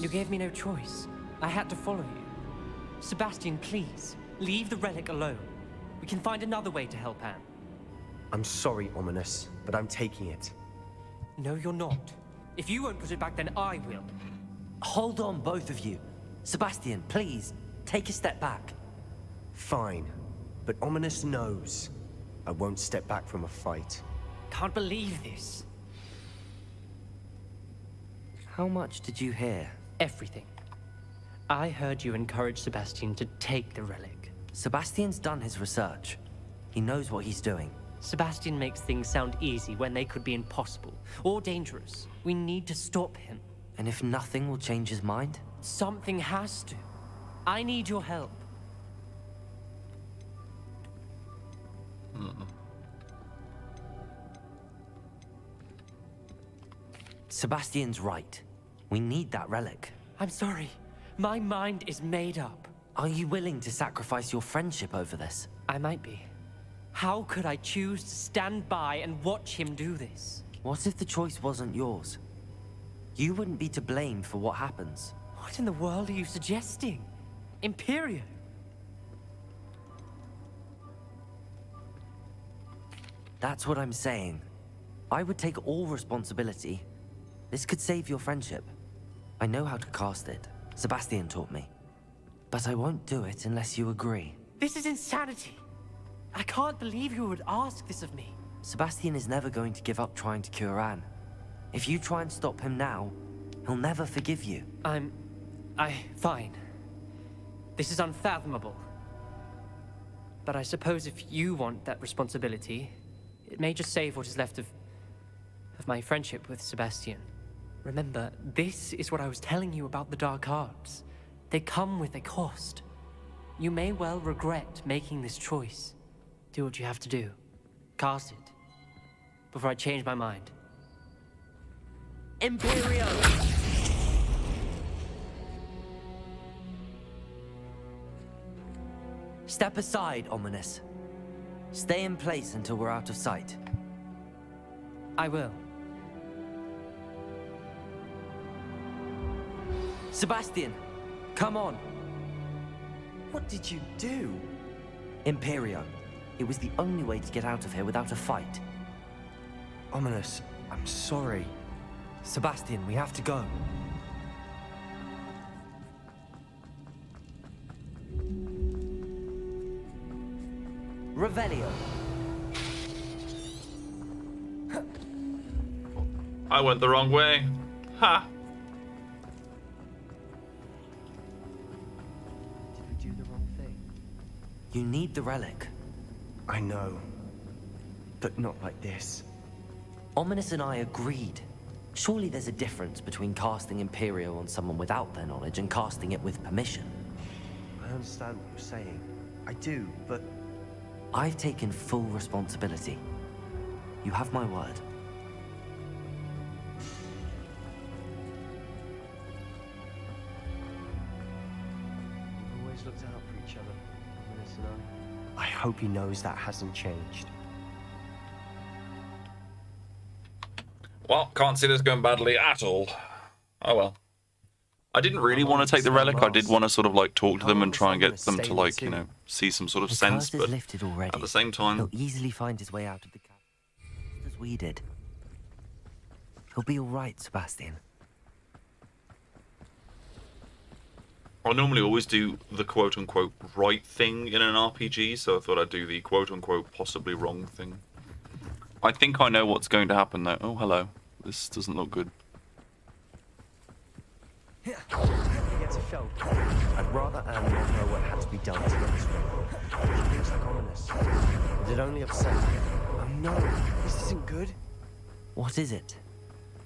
You gave me no choice. I had to follow you. Sebastian, please, leave the relic alone. We can find another way to help Anne. I'm sorry, Ominous, but I'm taking it. No, you're not. If you won't put it back, then I will. Hold on, both of you. Sebastian, please, take a step back. Fine, but Ominous knows I won't step back from a fight. Can't believe this. How much did you hear? Everything. I heard you encourage Sebastian to take the relic. Sebastian's done his research. He knows what he's doing. Sebastian makes things sound easy when they could be impossible or dangerous. We need to stop him. And if nothing will change his mind? Something has to. I need your help. Sebastian's right. We need that relic. I'm sorry. My mind is made up. Are you willing to sacrifice your friendship over this? I might be. How could I choose to stand by and watch him do this? What if the choice wasn't yours? You wouldn't be to blame for what happens. What in the world are you suggesting? Imperium? That's what I'm saying. I would take all responsibility. This could save your friendship. I know how to cast it. Sebastian taught me. But I won't do it unless you agree. This is insanity. I can't believe you would ask this of me. Sebastian is never going to give up trying to cure Anne. If you try and stop him now, he'll never forgive you. Fine. This is unfathomable. But I suppose if you want that responsibility, it may just save what is left of my friendship with Sebastian. Remember, this is what I was telling you about the dark arts. They come with a cost. You may well regret making this choice. Do what you have to do. Cast it. Before I change my mind. Imperio! Step aside, Ominous. Stay in place until we're out of sight. I will. Sebastian, come on. What did you do? Imperio. It was the only way to get out of here without a fight. Ominous, I'm sorry. Sebastian, we have to go. Revelio. I went the wrong way. Ha! Did we do the wrong thing? You need the relic. I know. But not like this. Ominous and I agreed. Surely there's a difference between casting Imperio on someone without their knowledge and casting it with permission. I understand what you're saying. I do, but... I've taken full responsibility. You have my word. I hope he knows that hasn't changed. Well, can't see this going badly at all. Oh well. I didn't really want to take the relic. I did want to sort of like talk to them and try and get them to like, you know, see some sort of The sense, curse is but lifted already. at the same time, He'll easily find his way out of the castle, just as we did. He'll be all right, Sebastian. I normally always do the quote-unquote right thing in an RPG, so I thought I'd do the quote-unquote possibly wrong thing. I think I know what's going to happen though. Oh, hello. This doesn't look good. He gets a show. I'd rather Anne not know what had to be done to get this right. She thinks like ominous. It'd only upset me. Oh no, this isn't good. What is it?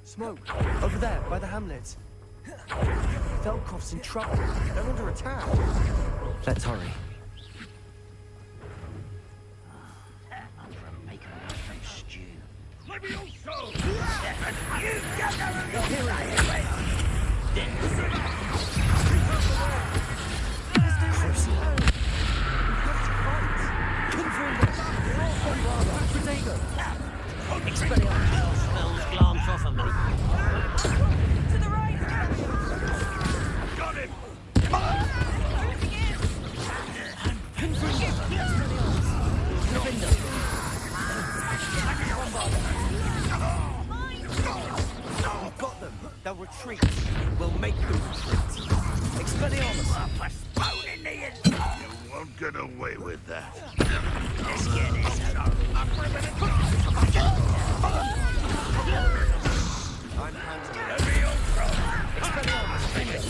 Smoke. Over there, by the hamlet. Feldcroft's in trouble. They're under attack. Let's hurry. To the right! Got him! We've got them. They'll retreat. We'll make them retreat. Expelliarmus! You won't get away with that. Let's get this. I'm handling it. Expelliarmus, finish!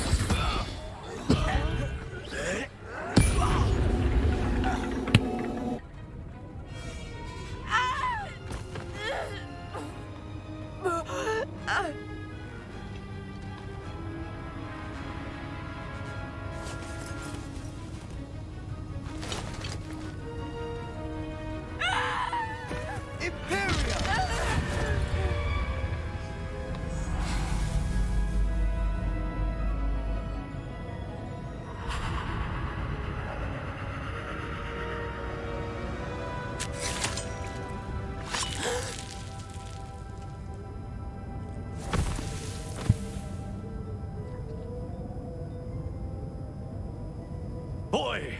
Boy!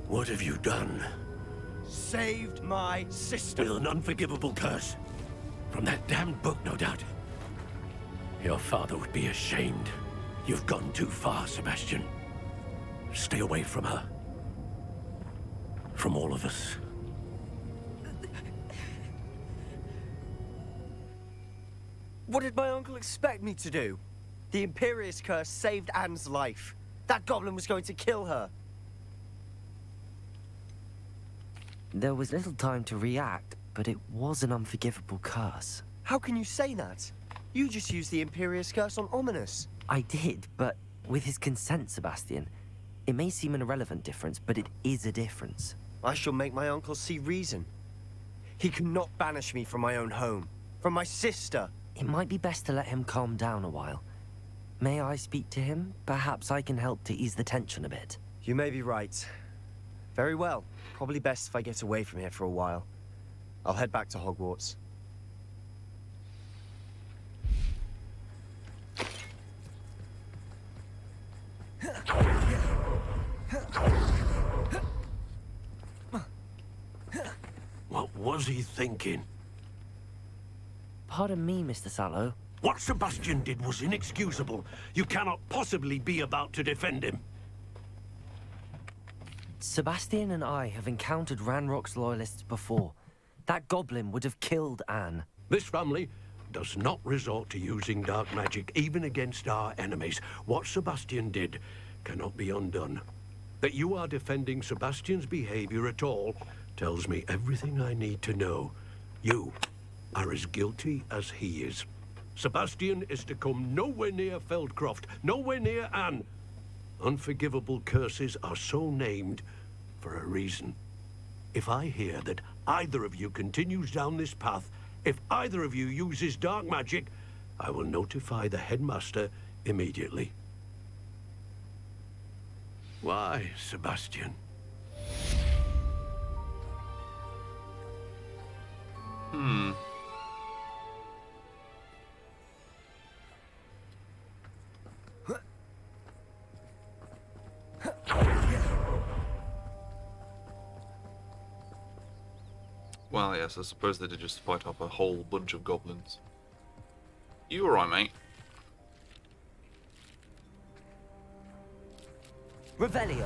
What have you done? Saved my sister. With an unforgivable curse. From that damned book, no doubt. Your father would be ashamed. You've gone too far, Sebastian. Stay away from her. From all of us. What did my uncle expect me to do? The Imperious curse saved Anne's life. That goblin was going to kill her. There was little time to react, but it was an unforgivable curse. How can you say that? You just used the Imperious curse on Ominous. I did, but with his consent, Sebastian. It may seem an irrelevant difference, but it is a difference. I shall make my uncle see reason. He cannot banish me from my own home. From my sister. It might be best to let him calm down a while. May I speak to him? Perhaps I can help to ease the tension a bit. You may be right. Very well. Probably best if I get away from here for a while. I'll head back to Hogwarts. What was he thinking? Pardon me, Mr. Sallow. What Sebastian did was inexcusable. You cannot possibly be about to defend him. Sebastian and I have encountered Ranrock's loyalists before. That goblin would have killed Anne. This family does not resort to using dark magic, even against our enemies. What Sebastian did cannot be undone. That you are defending Sebastian's behavior at all tells me everything I need to know. You are as guilty as he is. Sebastian is to come nowhere near Feldcroft, nowhere near Anne. Unforgivable curses are so named for a reason. If I hear that either of you continues down this path, if either of you uses dark magic, I will notify the headmaster immediately. Why, Sebastian? Well, yes, I suppose they did just fight off a whole bunch of goblins. You alright, mate? Revelio.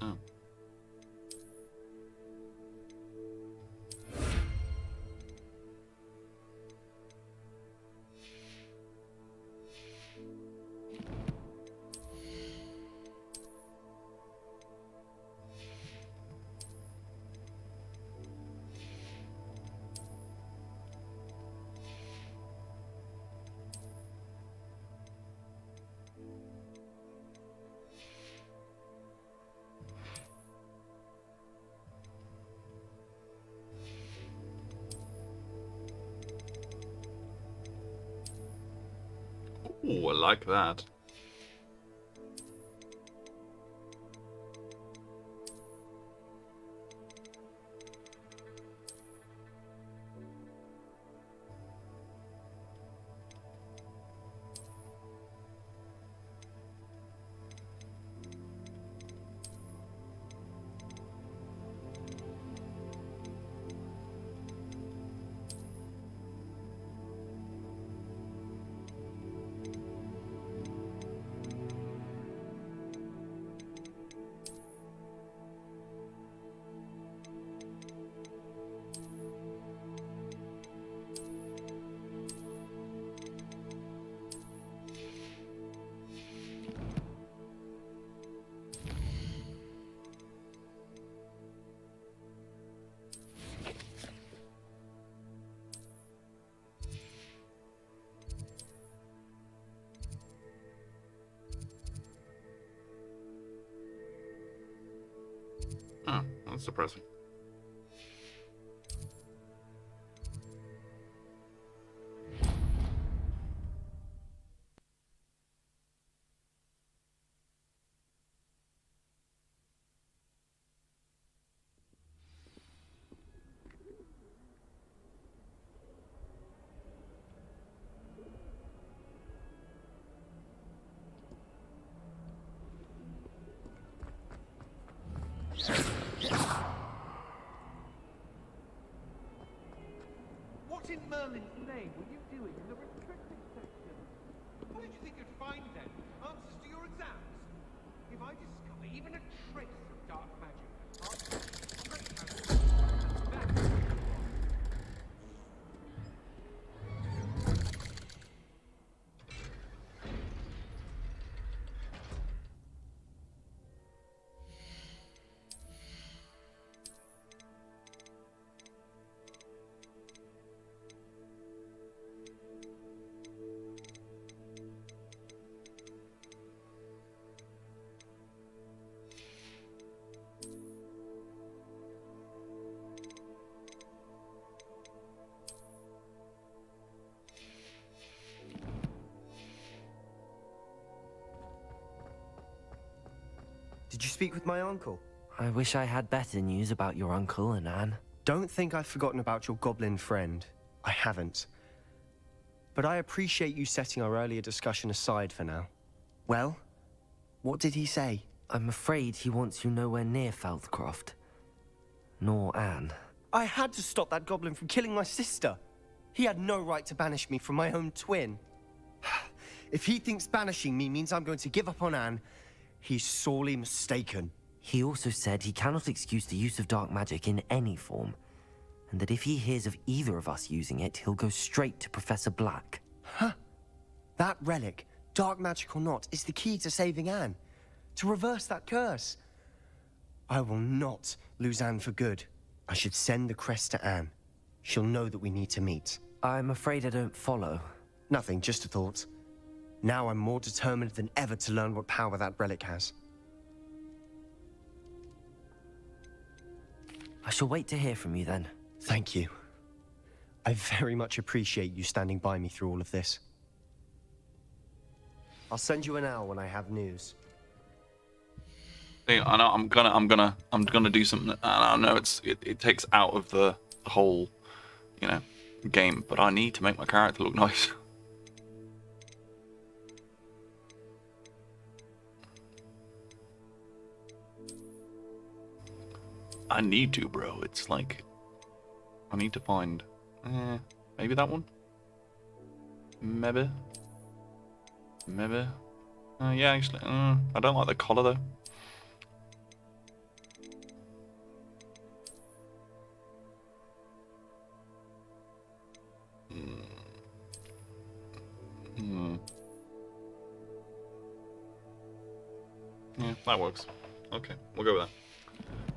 Oh. Ooh, I like that. Oh, that's depressing. What in Merlin's name were you doing in the restricted section? What did you think you'd find then? Answers to your exams? If I discover even a trace of dark magic, I'll straight out of that. Did you speak with my uncle? I wish I had better news about your uncle and Anne. Don't think I've forgotten about your goblin friend. I haven't. But I appreciate you setting our earlier discussion aside for now. Well, what did he say? I'm afraid he wants you nowhere near Feldcroft. Nor Anne. I had to stop that goblin from killing my sister. He had no right to banish me from my own twin. If he thinks banishing me means I'm going to give up on Anne, he's sorely mistaken. He also said he cannot excuse the use of dark magic in any form, and that if he hears of either of us using it, he'll go straight to Professor Black. Huh? That relic, dark magic or not, is the key to saving Anne. To reverse that curse. I will not lose Anne for good. I should send the crest to Anne. She'll know that we need to meet. I'm afraid I don't follow. Nothing, just a thought. Now I'm more determined than ever to learn what power that relic has. I shall wait to hear from you then. Thank you. I very much appreciate you standing by me through all of this. I'll send you an owl when I have news. See, I know I'm gonna do something. I know it takes out of the whole, game, but I need to make my character look nice. I need to, bro. It's like I need to find maybe that one. Maybe. Yeah, actually, I don't like the collar though. Yeah, that works. Okay, we'll go with that.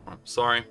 Right, sorry.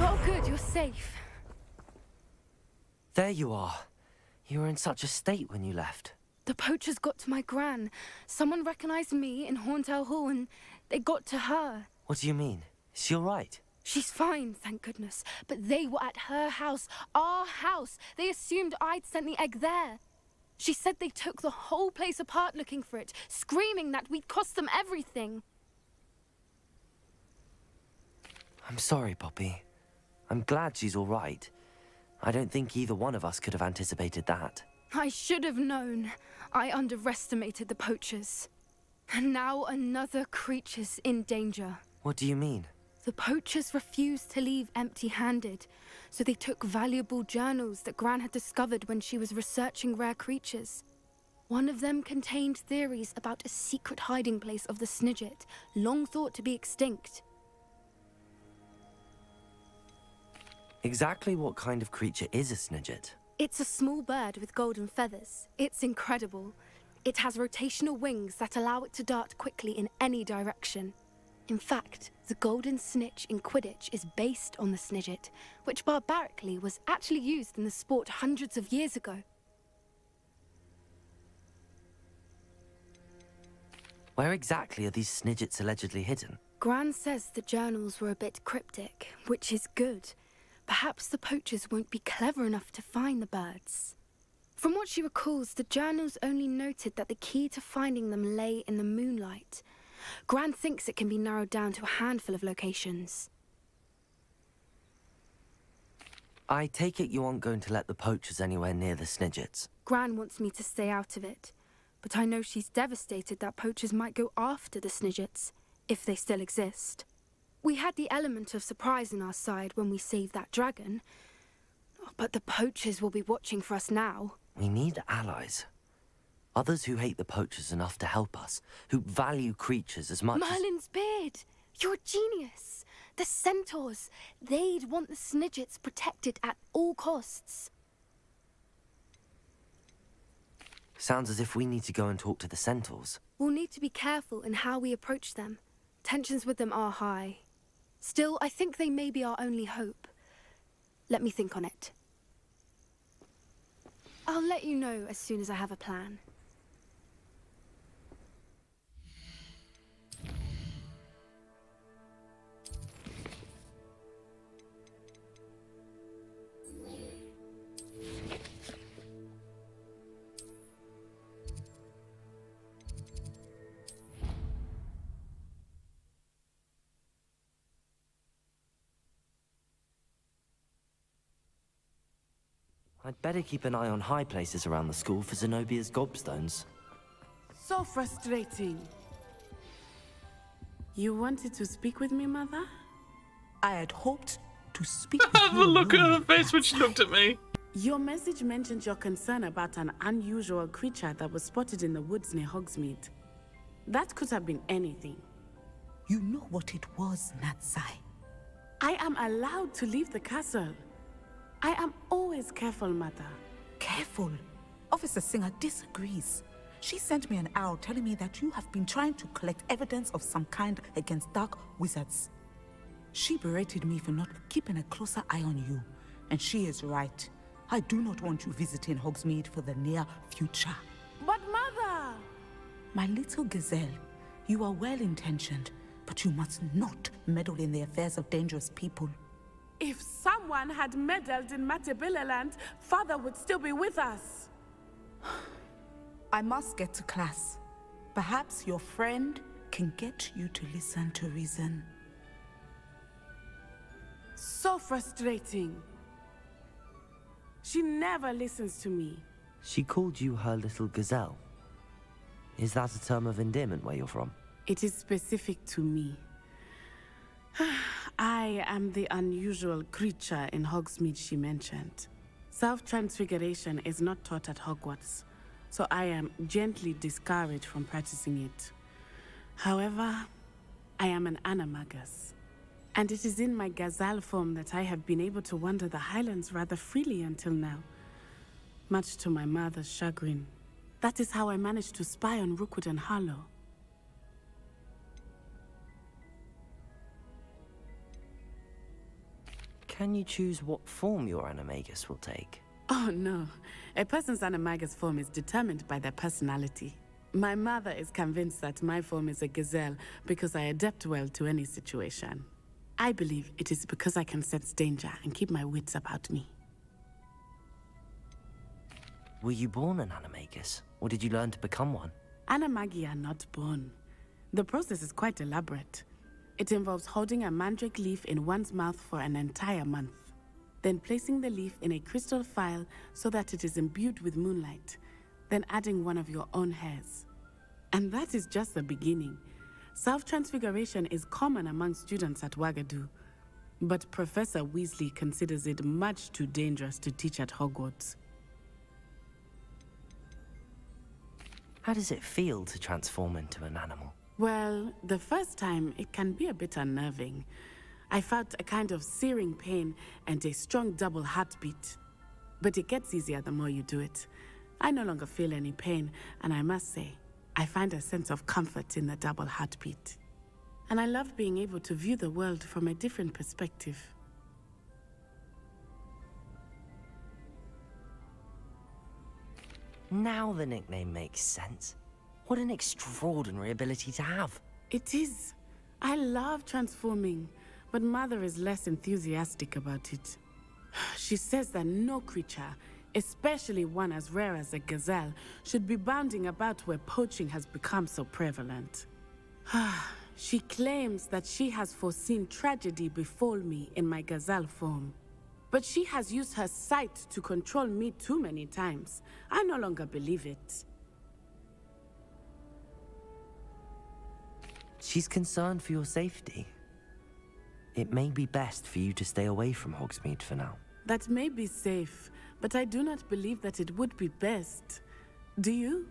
Oh, good, you're safe. There you are. You were in such a state when you left. The poachers got to my gran. Someone recognized me in Horntail Hall and they got to her. What do you mean? Is she all right? She's fine, thank goodness. But they were at her house, our house. They assumed I'd sent the egg there. She said they took the whole place apart looking for it, screaming that we'd cost them everything. I'm sorry, Poppy. I'm glad she's all right. I don't think either one of us could have anticipated that. I should have known. I underestimated the poachers. And now another creature's in danger. What do you mean? The poachers refused to leave empty-handed, so they took valuable journals that Gran had discovered when she was researching rare creatures. One of them contained theories about a secret hiding place of the Snidget, long thought to be extinct. Exactly what kind of creature is a Snidget? It's a small bird with golden feathers. It's incredible. It has rotational wings that allow it to dart quickly in any direction. In fact, the golden snitch in Quidditch is based on the Snidget, which barbarically was actually used in the sport hundreds of years ago. Where exactly are these Snidgets allegedly hidden? Gran says the journals were a bit cryptic, which is good. Perhaps the poachers won't be clever enough to find the birds. From what she recalls, the journals only noted that the key to finding them lay in the moonlight. Gran thinks it can be narrowed down to a handful of locations. I take it you aren't going to let the poachers anywhere near the Snidgets. Gran wants me to stay out of it, but I know she's devastated that poachers might go after the Snidgets, if they still exist. We had the element of surprise on our side when we saved that dragon, but the poachers will be watching for us now. We need allies. Others who hate the poachers enough to help us, who value creatures as much Merlin's beard! You're a genius! The centaurs! They'd want the Snidgets protected at all costs. Sounds as if we need to go and talk to the centaurs. We'll need to be careful in how we approach them. Tensions with them are high. Still, I think they may be our only hope. Let me think on it. I'll let you know as soon as I have a plan. I'd better keep an eye on high places around the school for Zenobia's gobstones. So frustrating. You wanted to speak with me, Mother? I had hoped to speak with The you look at her alone. face when she looked at me. Your message mentioned your concern about an unusual creature that was spotted in the woods near Hogsmeade. That could have been anything. You know what it was, Natsai. I am allowed to leave the castle. I am always careful, Mother. Careful. Officer Singer disagrees. She sent me an arrow telling me that you have been trying to collect evidence of some kind against dark wizards. She berated me for not keeping a closer eye on you, and she is right. I do not want you visiting Hogsmeade for the near future. But Mother! My little gazelle, you are well-intentioned, but you must not meddle in the affairs of dangerous people. If someone had meddled in Matabeleland, Father would still be with us. I must get to class. Perhaps your friend can get you to listen to reason. So frustrating. She never listens to me. She called you her little gazelle. Is that a term of endearment where you're from? It is specific to me. I am the unusual creature in Hogsmeade she mentioned. Self-transfiguration is not taught at Hogwarts, so I am gently discouraged from practicing it. However, I am an animagus, and it is in my gazelle form that I have been able to wander the Highlands rather freely until now, much to my mother's chagrin. That is how I managed to spy on Rookwood and Harlow. Can you choose what form your animagus will take? Oh no, a person's animagus form is determined by their personality. My mother is convinced that my form is a gazelle because I adapt well to any situation. I believe it is because I can sense danger and keep my wits about me. Were you born an animagus, or did you learn to become one? Animagi are not born. The process is quite elaborate. It involves holding a mandrake leaf in one's mouth for an entire month, then placing the leaf in a crystal phial so that it is imbued with moonlight, then adding one of your own hairs. And that is just the beginning. Self-transfiguration is common among students at Wagadu, but Professor Weasley considers it much too dangerous to teach at Hogwarts. How does it feel to transform into an animal? Well, the first time, it can be a bit unnerving. I felt a kind of searing pain and a strong double heartbeat. But it gets easier the more you do it. I no longer feel any pain, and I must say, I find a sense of comfort in the double heartbeat. And I love being able to view the world from a different perspective. Now the nickname makes sense. What an extraordinary ability to have. It is. I love transforming, but Mother is less enthusiastic about it. She says that no creature, especially one as rare as a gazelle, should be bounding about where poaching has become so prevalent. She claims that she has foreseen tragedy befall me in my gazelle form. But she has used her sight to control me too many times. I no longer believe it. She's concerned for your safety. It may be best for you to stay away from Hogsmeade for now. That may be safe, but I do not believe that it would be best. Do you?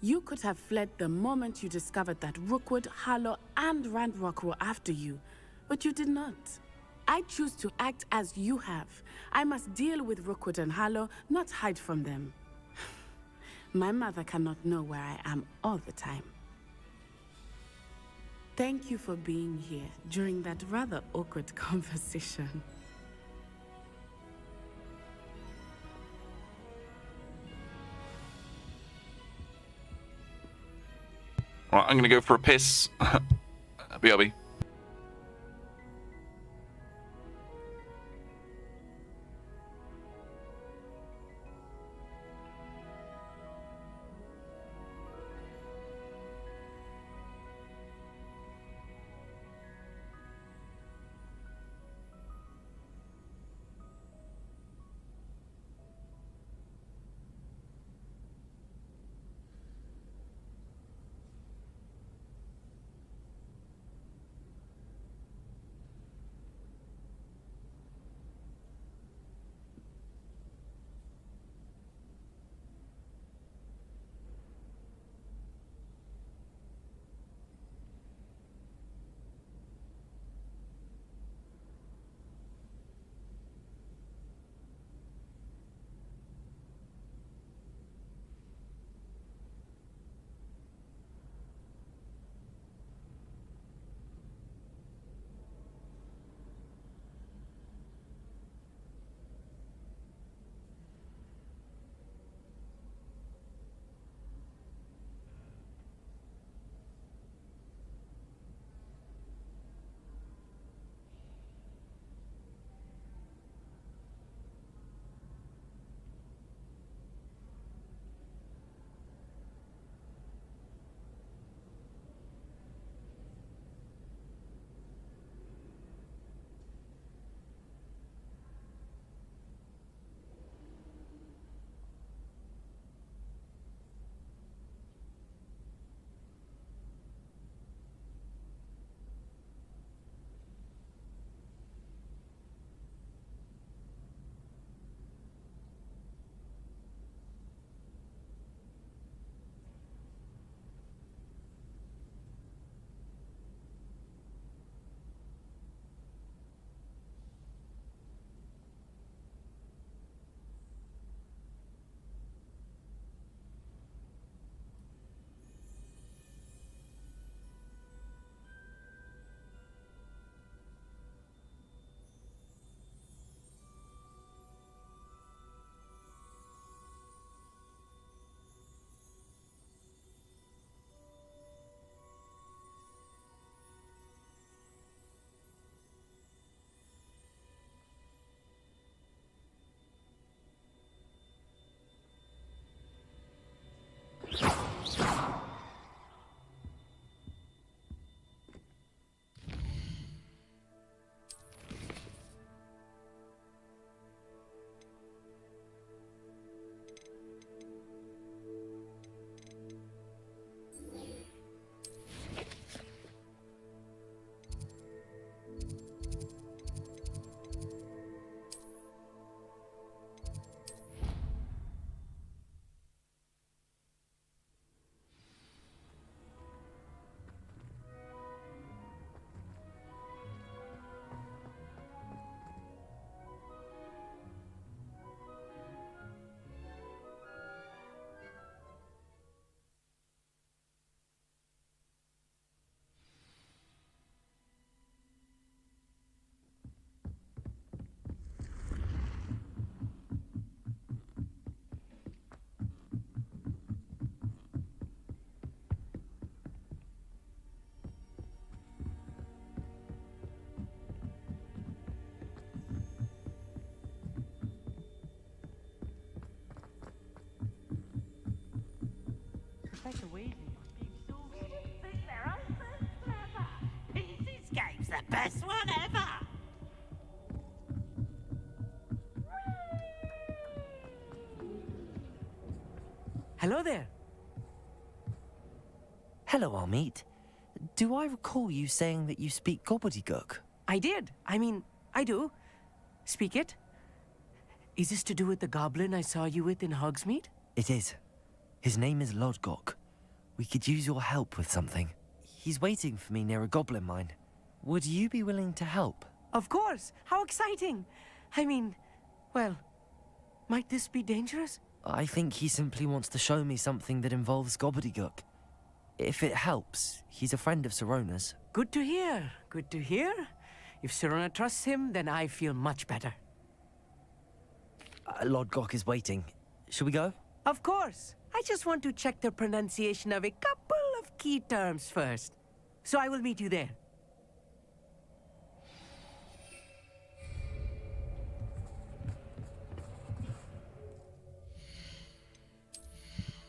You could have fled the moment you discovered that Rookwood, Harlow, and Ranrock were after you. but you did not. I choose to act as you have. I must deal with Rookwood and Harlow, not hide from them. My mother cannot know where I am all the time. Thank you for being here during that rather awkward conversation. Right, I'm gonna go for a piss. BRB. Professor Weasley must be exhausted. Think their answers clever. This game's the best one ever. Hello there. Hello, Armeet. Do I recall you saying that you speak gobbledygook? I did. I mean, I do. Speak it. Is this to do with the goblin I saw you with in Hogsmeade? It is. His name is Lodgok. We could use your help with something. He's waiting for me near a goblin mine. Would you be willing to help? Of course. How exciting. I mean, well, might this be dangerous? I think he simply wants to show me something that involves gobbledygook. If it helps, he's a friend of Sirona's. Good to hear. Good to hear. If Sirona trusts him, then I feel much better. Lord Gok is waiting. Shall we go? Of course. I just want to check the pronunciation of a couple of key terms first. So I will meet you there.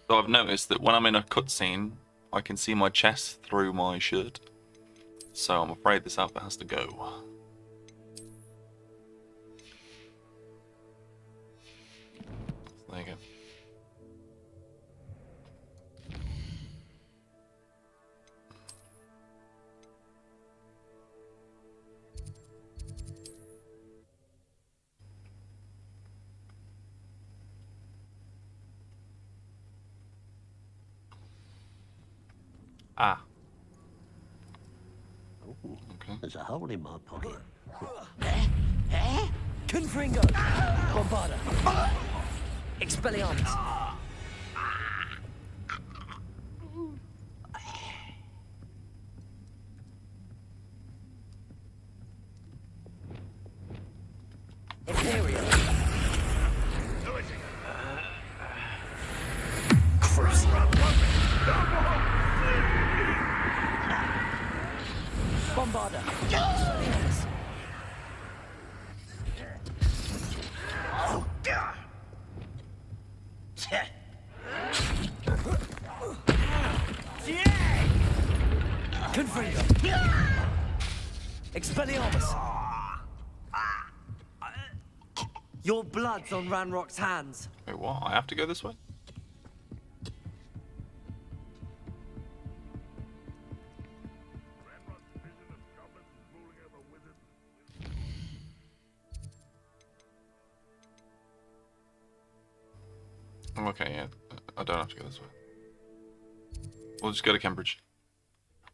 So I've noticed that when I'm in a cutscene, I can see my chest through my shirt. So I'm afraid this outfit has to go. There you go. Ah. Okay. There's a hole in my pocket. Confringo! Bombarda! Expelliarmus! Imperial! Cruise! Bombarda! Expelliarmus! Confringo! Expelliarmus! Your blood's on Ranrock's hands. Wait, what? I have to go this way? Okay, yeah. I don't have to go this way. We'll just go to Cambridge.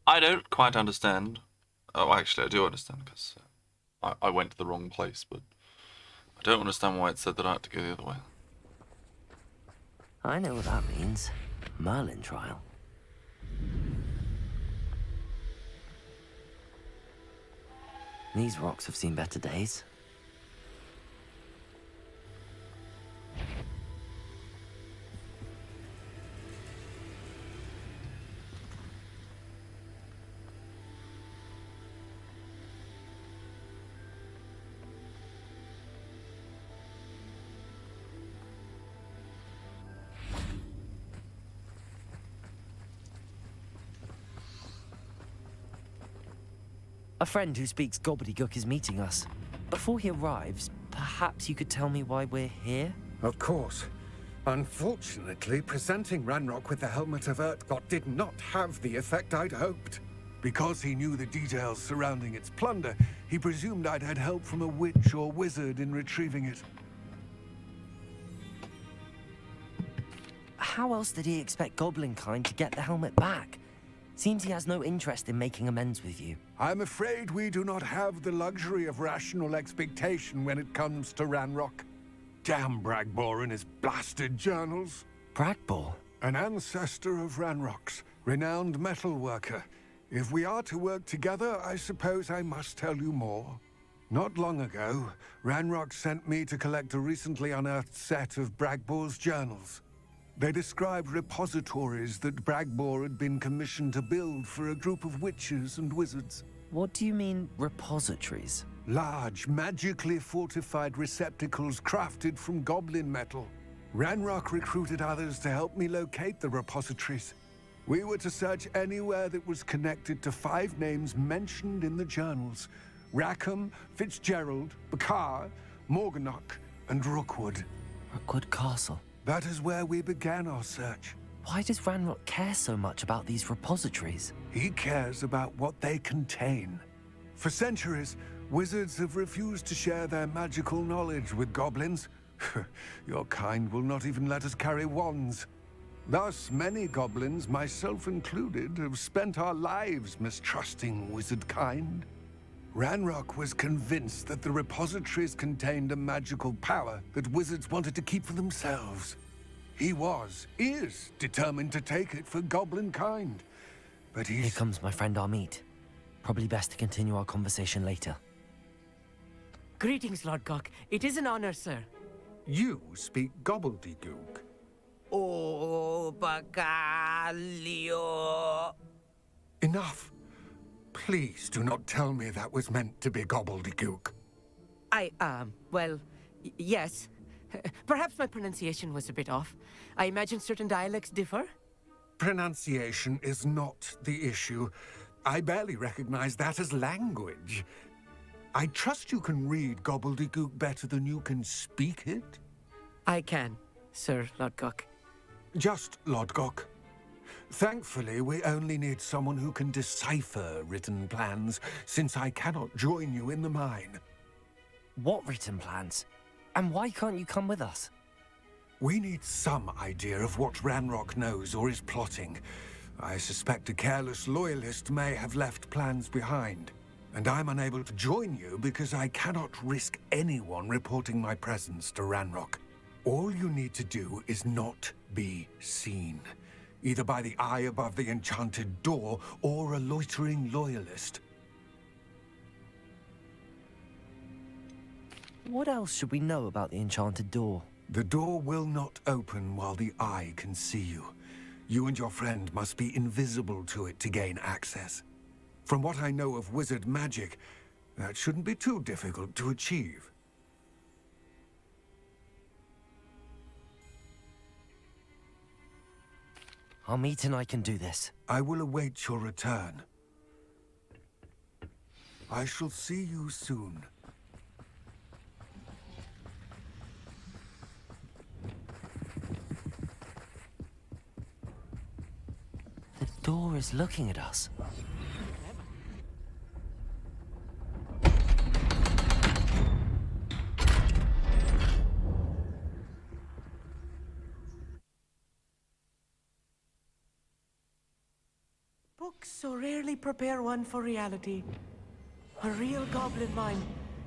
I don't quite understand. Oh, actually, I do understand, because I went to the wrong place, but I don't understand why it said that I had to go the other way. I know what that means. Merlin trial. These rocks have seen better days. A friend who speaks gobbledygook is meeting us. Before he arrives, perhaps you could tell me why we're here? Of course. Unfortunately, presenting Ranrock with the Helmet of Urtkot did not have the effect I'd hoped. Because he knew the details surrounding its plunder, he presumed I'd had help from a witch or wizard in retrieving it. How else did he expect Goblinkind to get the helmet back? Seems he has no interest in making amends with you. I'm afraid we do not have the luxury of rational expectation when it comes to Ranrock. Damn Bragbor and his blasted journals. Bragbor? An ancestor of Ranrock's, renowned metal worker. If we are to work together, I suppose I must tell you more. Not long ago, Ranrock sent me to collect a recently unearthed set of Bragbor's journals. They described repositories that Bragbor had been commissioned to build for a group of witches and wizards. What do you mean, repositories? Large, magically fortified receptacles crafted from goblin metal. Ranrock recruited others to help me locate the repositories. We were to search anywhere that was connected to 5 names mentioned in the journals: Rackham, Fitzgerald, Bakar, Morganach, and Rookwood. Rookwood Castle. That is where we began our search. Why does Ranrock care so much about these repositories? He cares about what they contain. For centuries, wizards have refused to share their magical knowledge with goblins. Your kind will not even let us carry wands. Thus, many goblins, myself included, have spent our lives mistrusting wizard kind. Ranrock was convinced that the repositories contained a magical power that wizards wanted to keep for themselves. He is determined to take it for goblin kind. But he's... Here comes my friend Amit. Probably best to continue our conversation later. Greetings, Lord Gok. It is an honor, sir. You speak gobbledygook. Oh, Bacalio. Enough. Please do not tell me that was meant to be gobbledygook. Well, yes. Perhaps my pronunciation was a bit off. I imagine certain dialects differ. Pronunciation is not the issue. I barely recognize that as language. I trust you can read gobbledygook better than you can speak it? I can, Sir Lodgok. Just Lodgok. Thankfully, we only need someone who can decipher written plans, since I cannot join you in the mine. What written plans? And why can't you come with us? We need some idea of what Ranrock knows or is plotting. I suspect a careless loyalist may have left plans behind. And I'm unable to join you because I cannot risk anyone reporting my presence to Ranrock. All you need to do is not be seen, either by the eye above the enchanted door or a loitering loyalist. What else should we know about the enchanted door? The door will not open while the eye can see you. You and your friend must be invisible to it to gain access. From what I know of wizard magic, that shouldn't be too difficult to achieve. Amit and I can do this. I will await your return. I shall see you soon. The door is looking at us. Books so rarely prepare one for reality. A real goblin mine.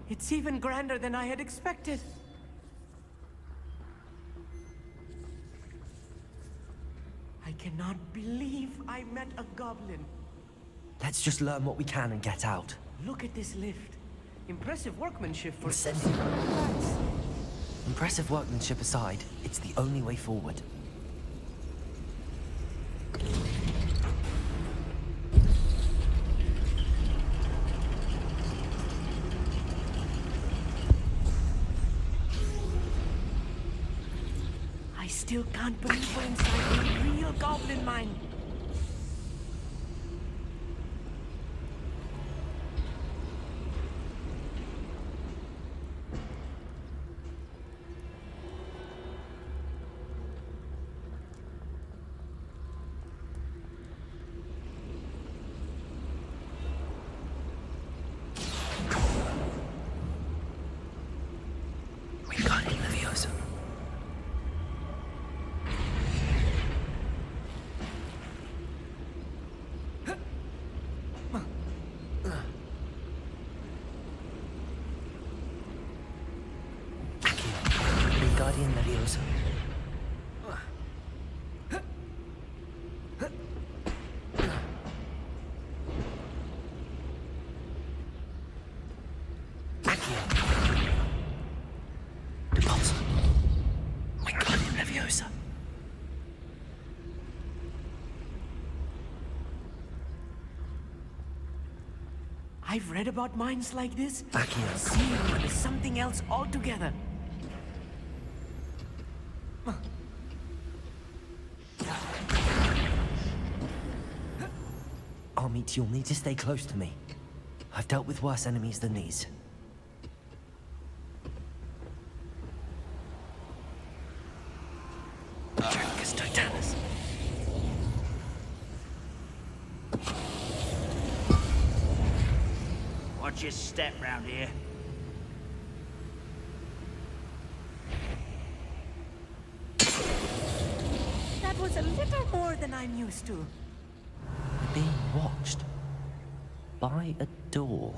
It's even grander than I had expected. I cannot believe I met a goblin. Let's just learn what we can and get out. Look at this lift. Impressive workmanship for... Impressive workmanship aside, it's the only way forward. I still can't believe we're inside a real goblin mine. I've read about mines like this. Seeing one is something else altogether. Amit, you'll need to stay close to me. I've dealt with worse enemies than these. Watch your step round here. That was a little more than I'm used to. We're being watched. By a door.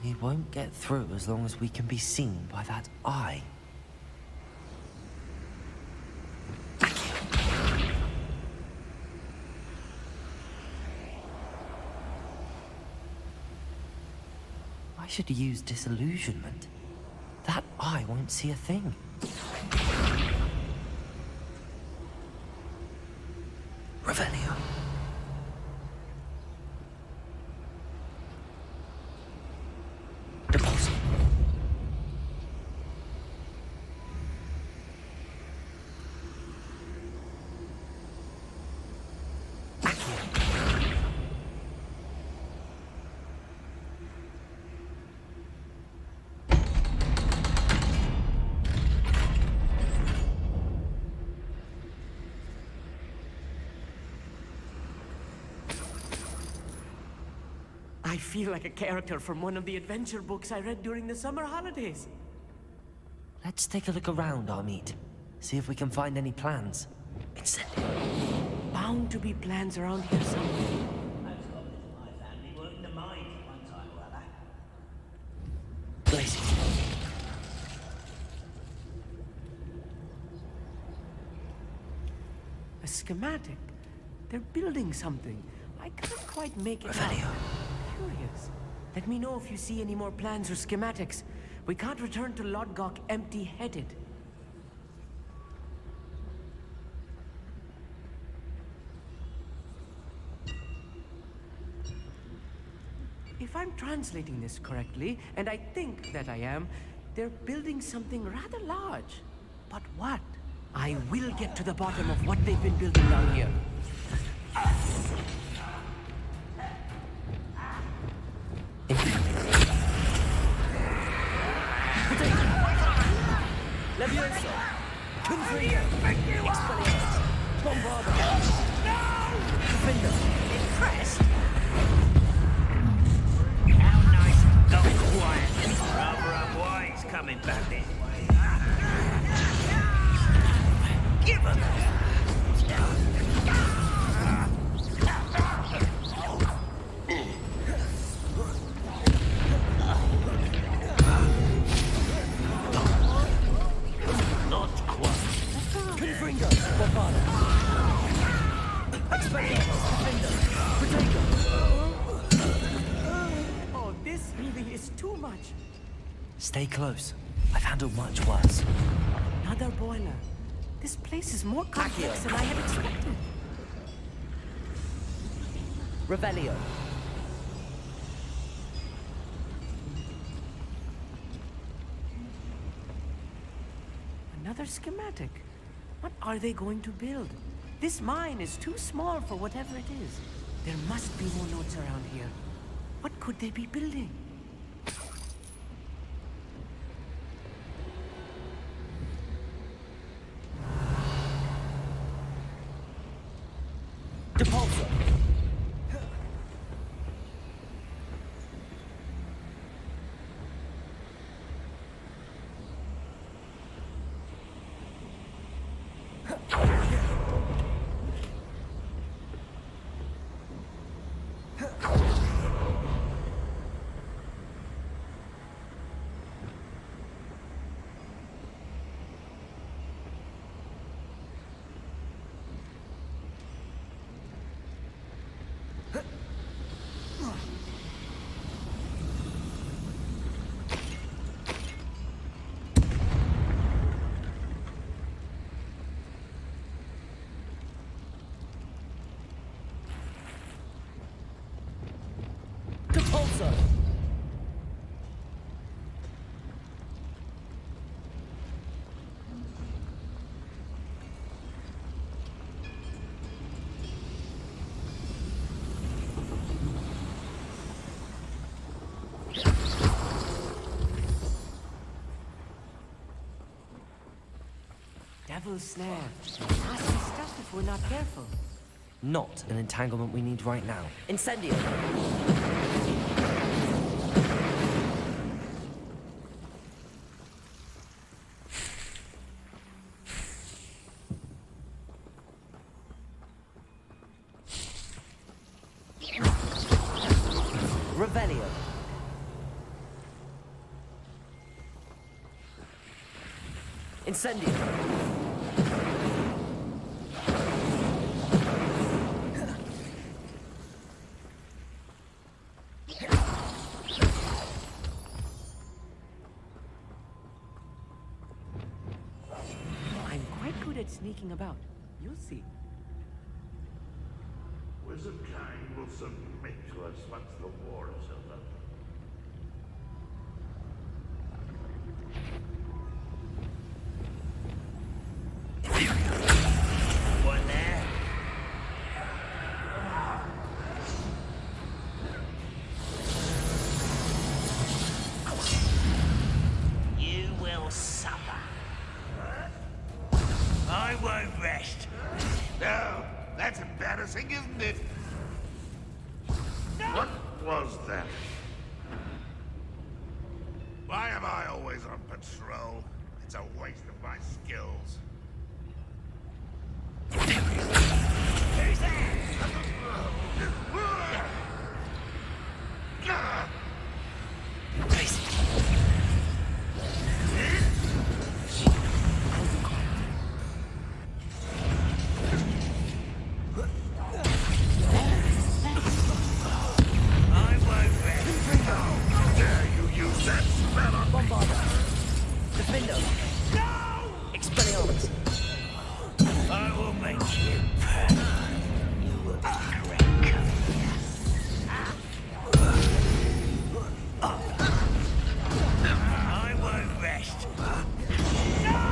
We won't get through as long as we can be seen by that eye. I should use disillusionment. That eye won't see a thing. Revelio. Deposit. I feel like a character from one of the adventure books I read during the summer holidays. Let's take a look around, Amit. See if we can find any plans. Bound to be plans around here somewhere. A schematic. They're building something. I can't quite make it out. Curious. Let me know if you see any more plans or schematics. We can't return to Lodgok empty-headed. If I'm translating this correctly, and I think that I am, they're building something rather large. But what? I will get to the bottom of what they've been building down here. Levioso! Confringo! Expelliarmus! Bombarda! No! Defender! Impressed! How nice and go quiet! Rather unwise coming back this way. Give him Oh, this really is too much. Stay close. I've handled much worse. Another boiler. This place is more complex than I had expected. Revelio. Another schematic. What are they going to build? This mine is too small for whatever it is. There must be more notes around here. What could they be building? Depulso. Depulso. Devil's snare. Nasty stuff if we're not careful. Not an entanglement we need right now. Incendio. Revelio. Incendio. I'm quite good at sneaking about. You'll see. Wizard kind will submit to us once the war is over. One there. You will suffer. I won't rest. No, that's embarrassing, isn't it? What was that? Why am I always on patrol? It's a waste of my skills. Who's there? I won't rest. How dare you use that spell on me? Defendo. No! Expelliarmus. I will make you pay. You will be great company. I won't rest. No!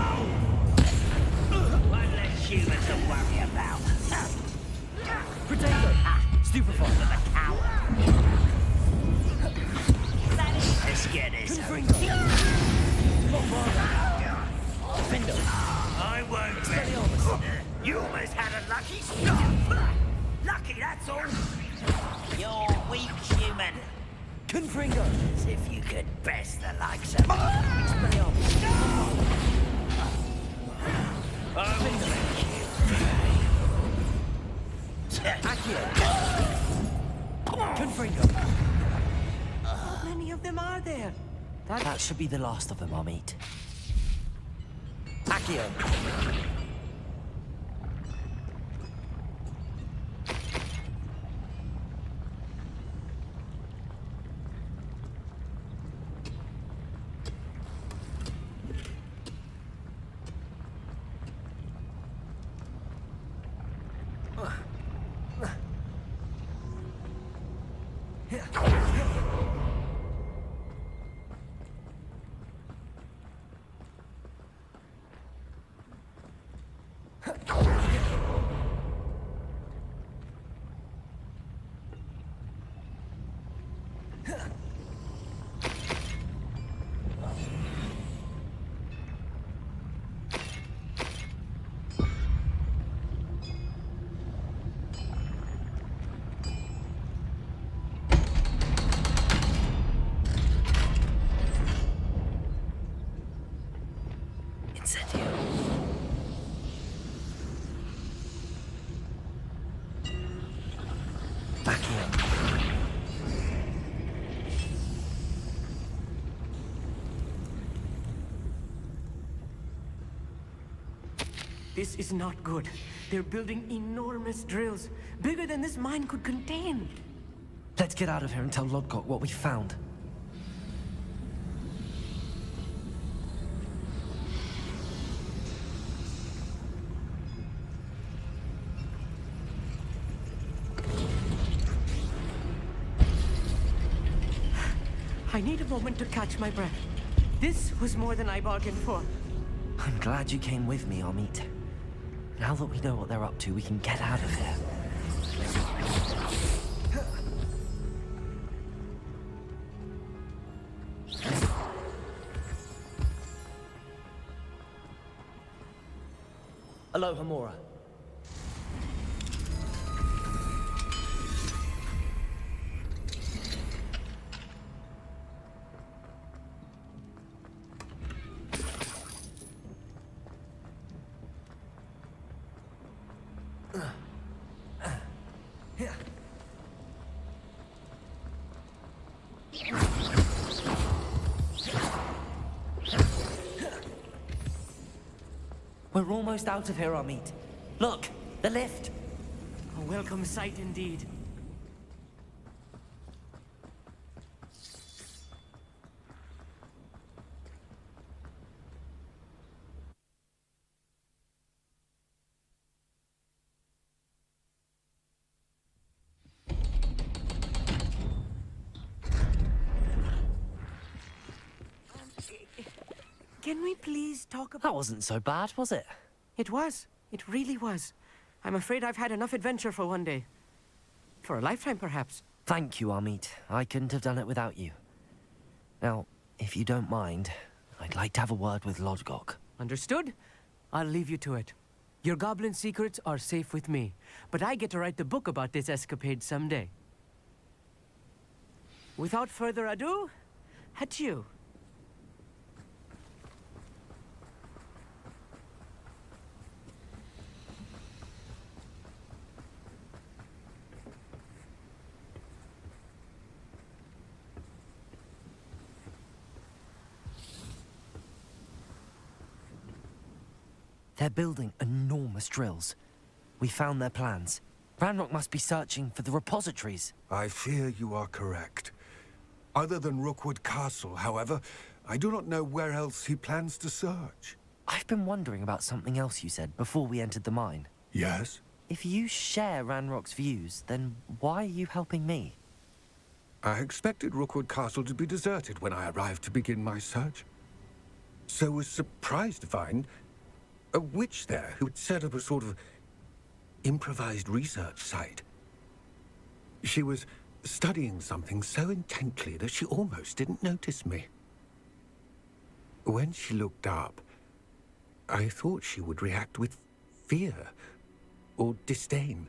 One less human to worry about. Potato. Stupefy. The coward. Let's get this. Defendo. I won't rest. You almost had a lucky shot. Lucky, that's all. You're weak, human. Confringo. As if you could best the likes of me. Expelliarmus. I will make you pay. Accio. Confringo. How many of them are there? That should be the last of them, Amit. Accio. This is not good. They're building enormous drills, bigger than this mine could contain. Let's get out of here and tell Lodgok what we found. I need a moment to catch my breath. This was more than I bargained for. I'm glad you came with me, Amit. Now that we know what they're up to, we can get out of here. Aloha, Mora. We're almost out of here, Amit. Look, the lift. A welcome sight indeed. Can we please talk about... That wasn't so bad, was it? It was. It really was. I'm afraid I've had enough adventure for one day. For a lifetime, perhaps. Thank you, Amit. I couldn't have done it without you. Now, if you don't mind, I'd like to have a word with Lodgok. Understood? I'll leave you to it. Your goblin secrets are safe with me, but I get to write the book about this escapade someday. Without further ado, adieu. They're building enormous drills. We found their plans. Ranrock must be searching for the repositories. I fear you are correct. Other than Rookwood Castle, however, I do not know where else he plans to search. I've been wondering about something else you said before we entered the mine. Yes? If you share Ranrock's views, then why are you helping me? I expected Rookwood Castle to be deserted when I arrived to begin my search. So was surprised to find a witch there who had set up a sort of improvised research site. She was studying something so intently that she almost didn't notice me. When she looked up, I thought she would react with fear or disdain.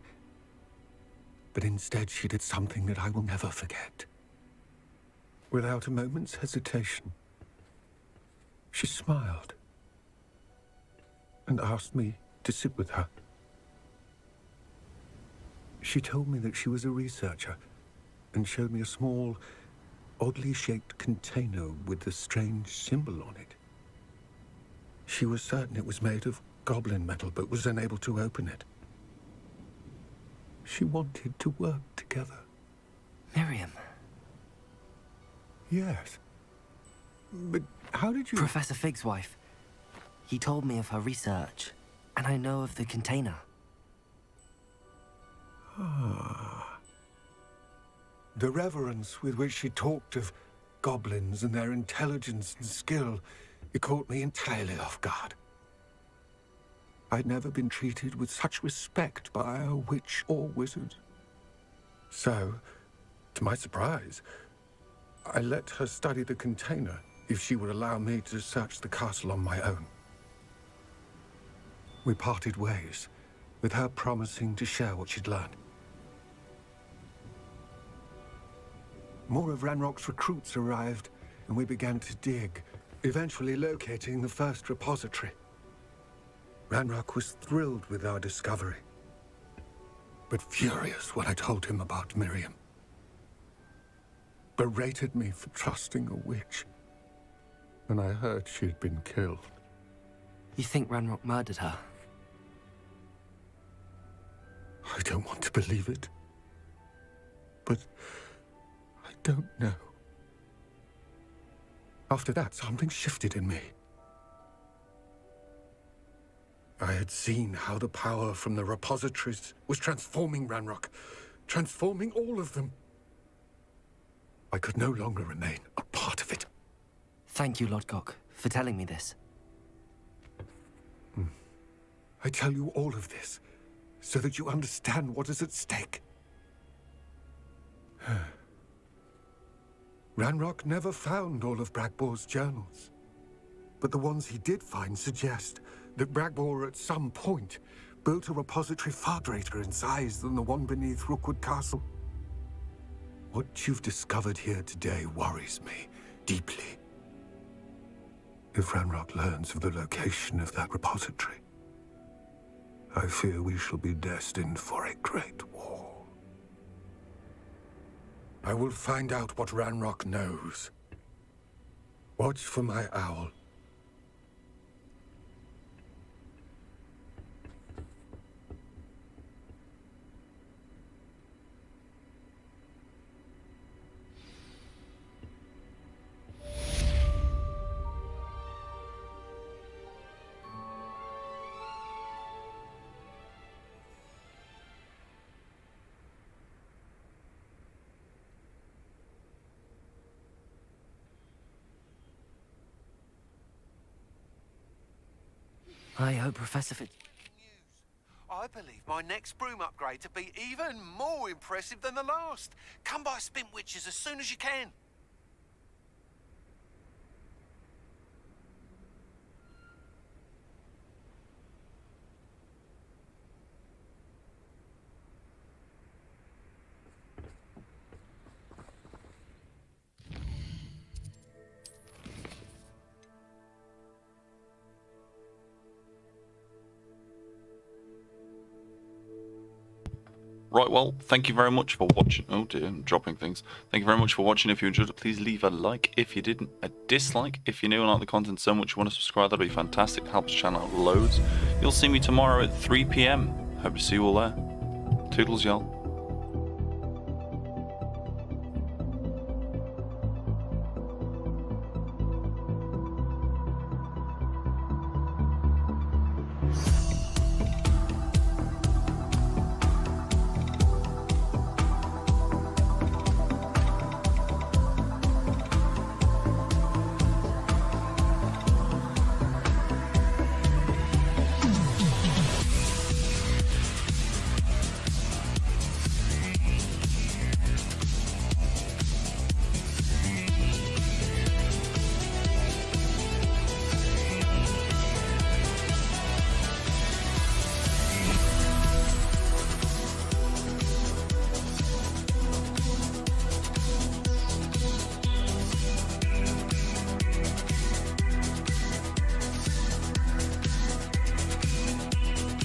But instead she did something that I will never forget. Without a moment's hesitation, she smiled and asked me to sit with her. She told me that she was a researcher and showed me a small, oddly shaped container with a strange symbol on it. She was certain it was made of goblin metal, but was unable to open it. She wanted to work together. Miriam. Yes. But how did you... Professor Fig's wife. He told me of her research, and I know of the container. Ah. The reverence with which she talked of goblins and their intelligence and skill, it caught me entirely off guard. I'd never been treated with such respect by a witch or wizard. So, to my surprise, I let her study the container if she would allow me to search the castle on my own. We parted ways, with her promising to share what she'd learned. More of Ranrock's recruits arrived, and we began to dig, eventually locating the first repository. Ranrock was thrilled with our discovery, but furious when I told him about Miriam. Berated me for trusting a witch, and I heard she'd been killed. You think Ranrock murdered her? I don't want to believe it, but I don't know. After that, something shifted in me. I had seen how the power from the repositories was transforming Ranrock, transforming all of them. I could no longer remain a part of it. Thank you, Lodgok, for telling me this. I tell you all of this so that you understand what is at stake. Ranrock never found all of Bragbor's journals, but the ones he did find suggest that Bragbor at some point built a repository far greater in size than the one beneath Rookwood Castle. What you've discovered here today worries me deeply. If Ranrock learns of the location of that repository, I fear we shall be destined for a great war. I will find out what Ranrock knows. Watch for my owl. I hope Professor I believe my next broom upgrade to be even more impressive than the last. Come by Spintwitches as soon as you can. Right, well, thank you very much for watching. Oh dear, I'm dropping things. Thank you very much for watching. If you enjoyed it, please leave a like. If you didn't, a dislike. If you're new and like the content so much you want to subscribe, that'd be fantastic. It helps the channel out loads. You'll see me tomorrow at 3 PM. Hope to see you all there. Toodles, y'all.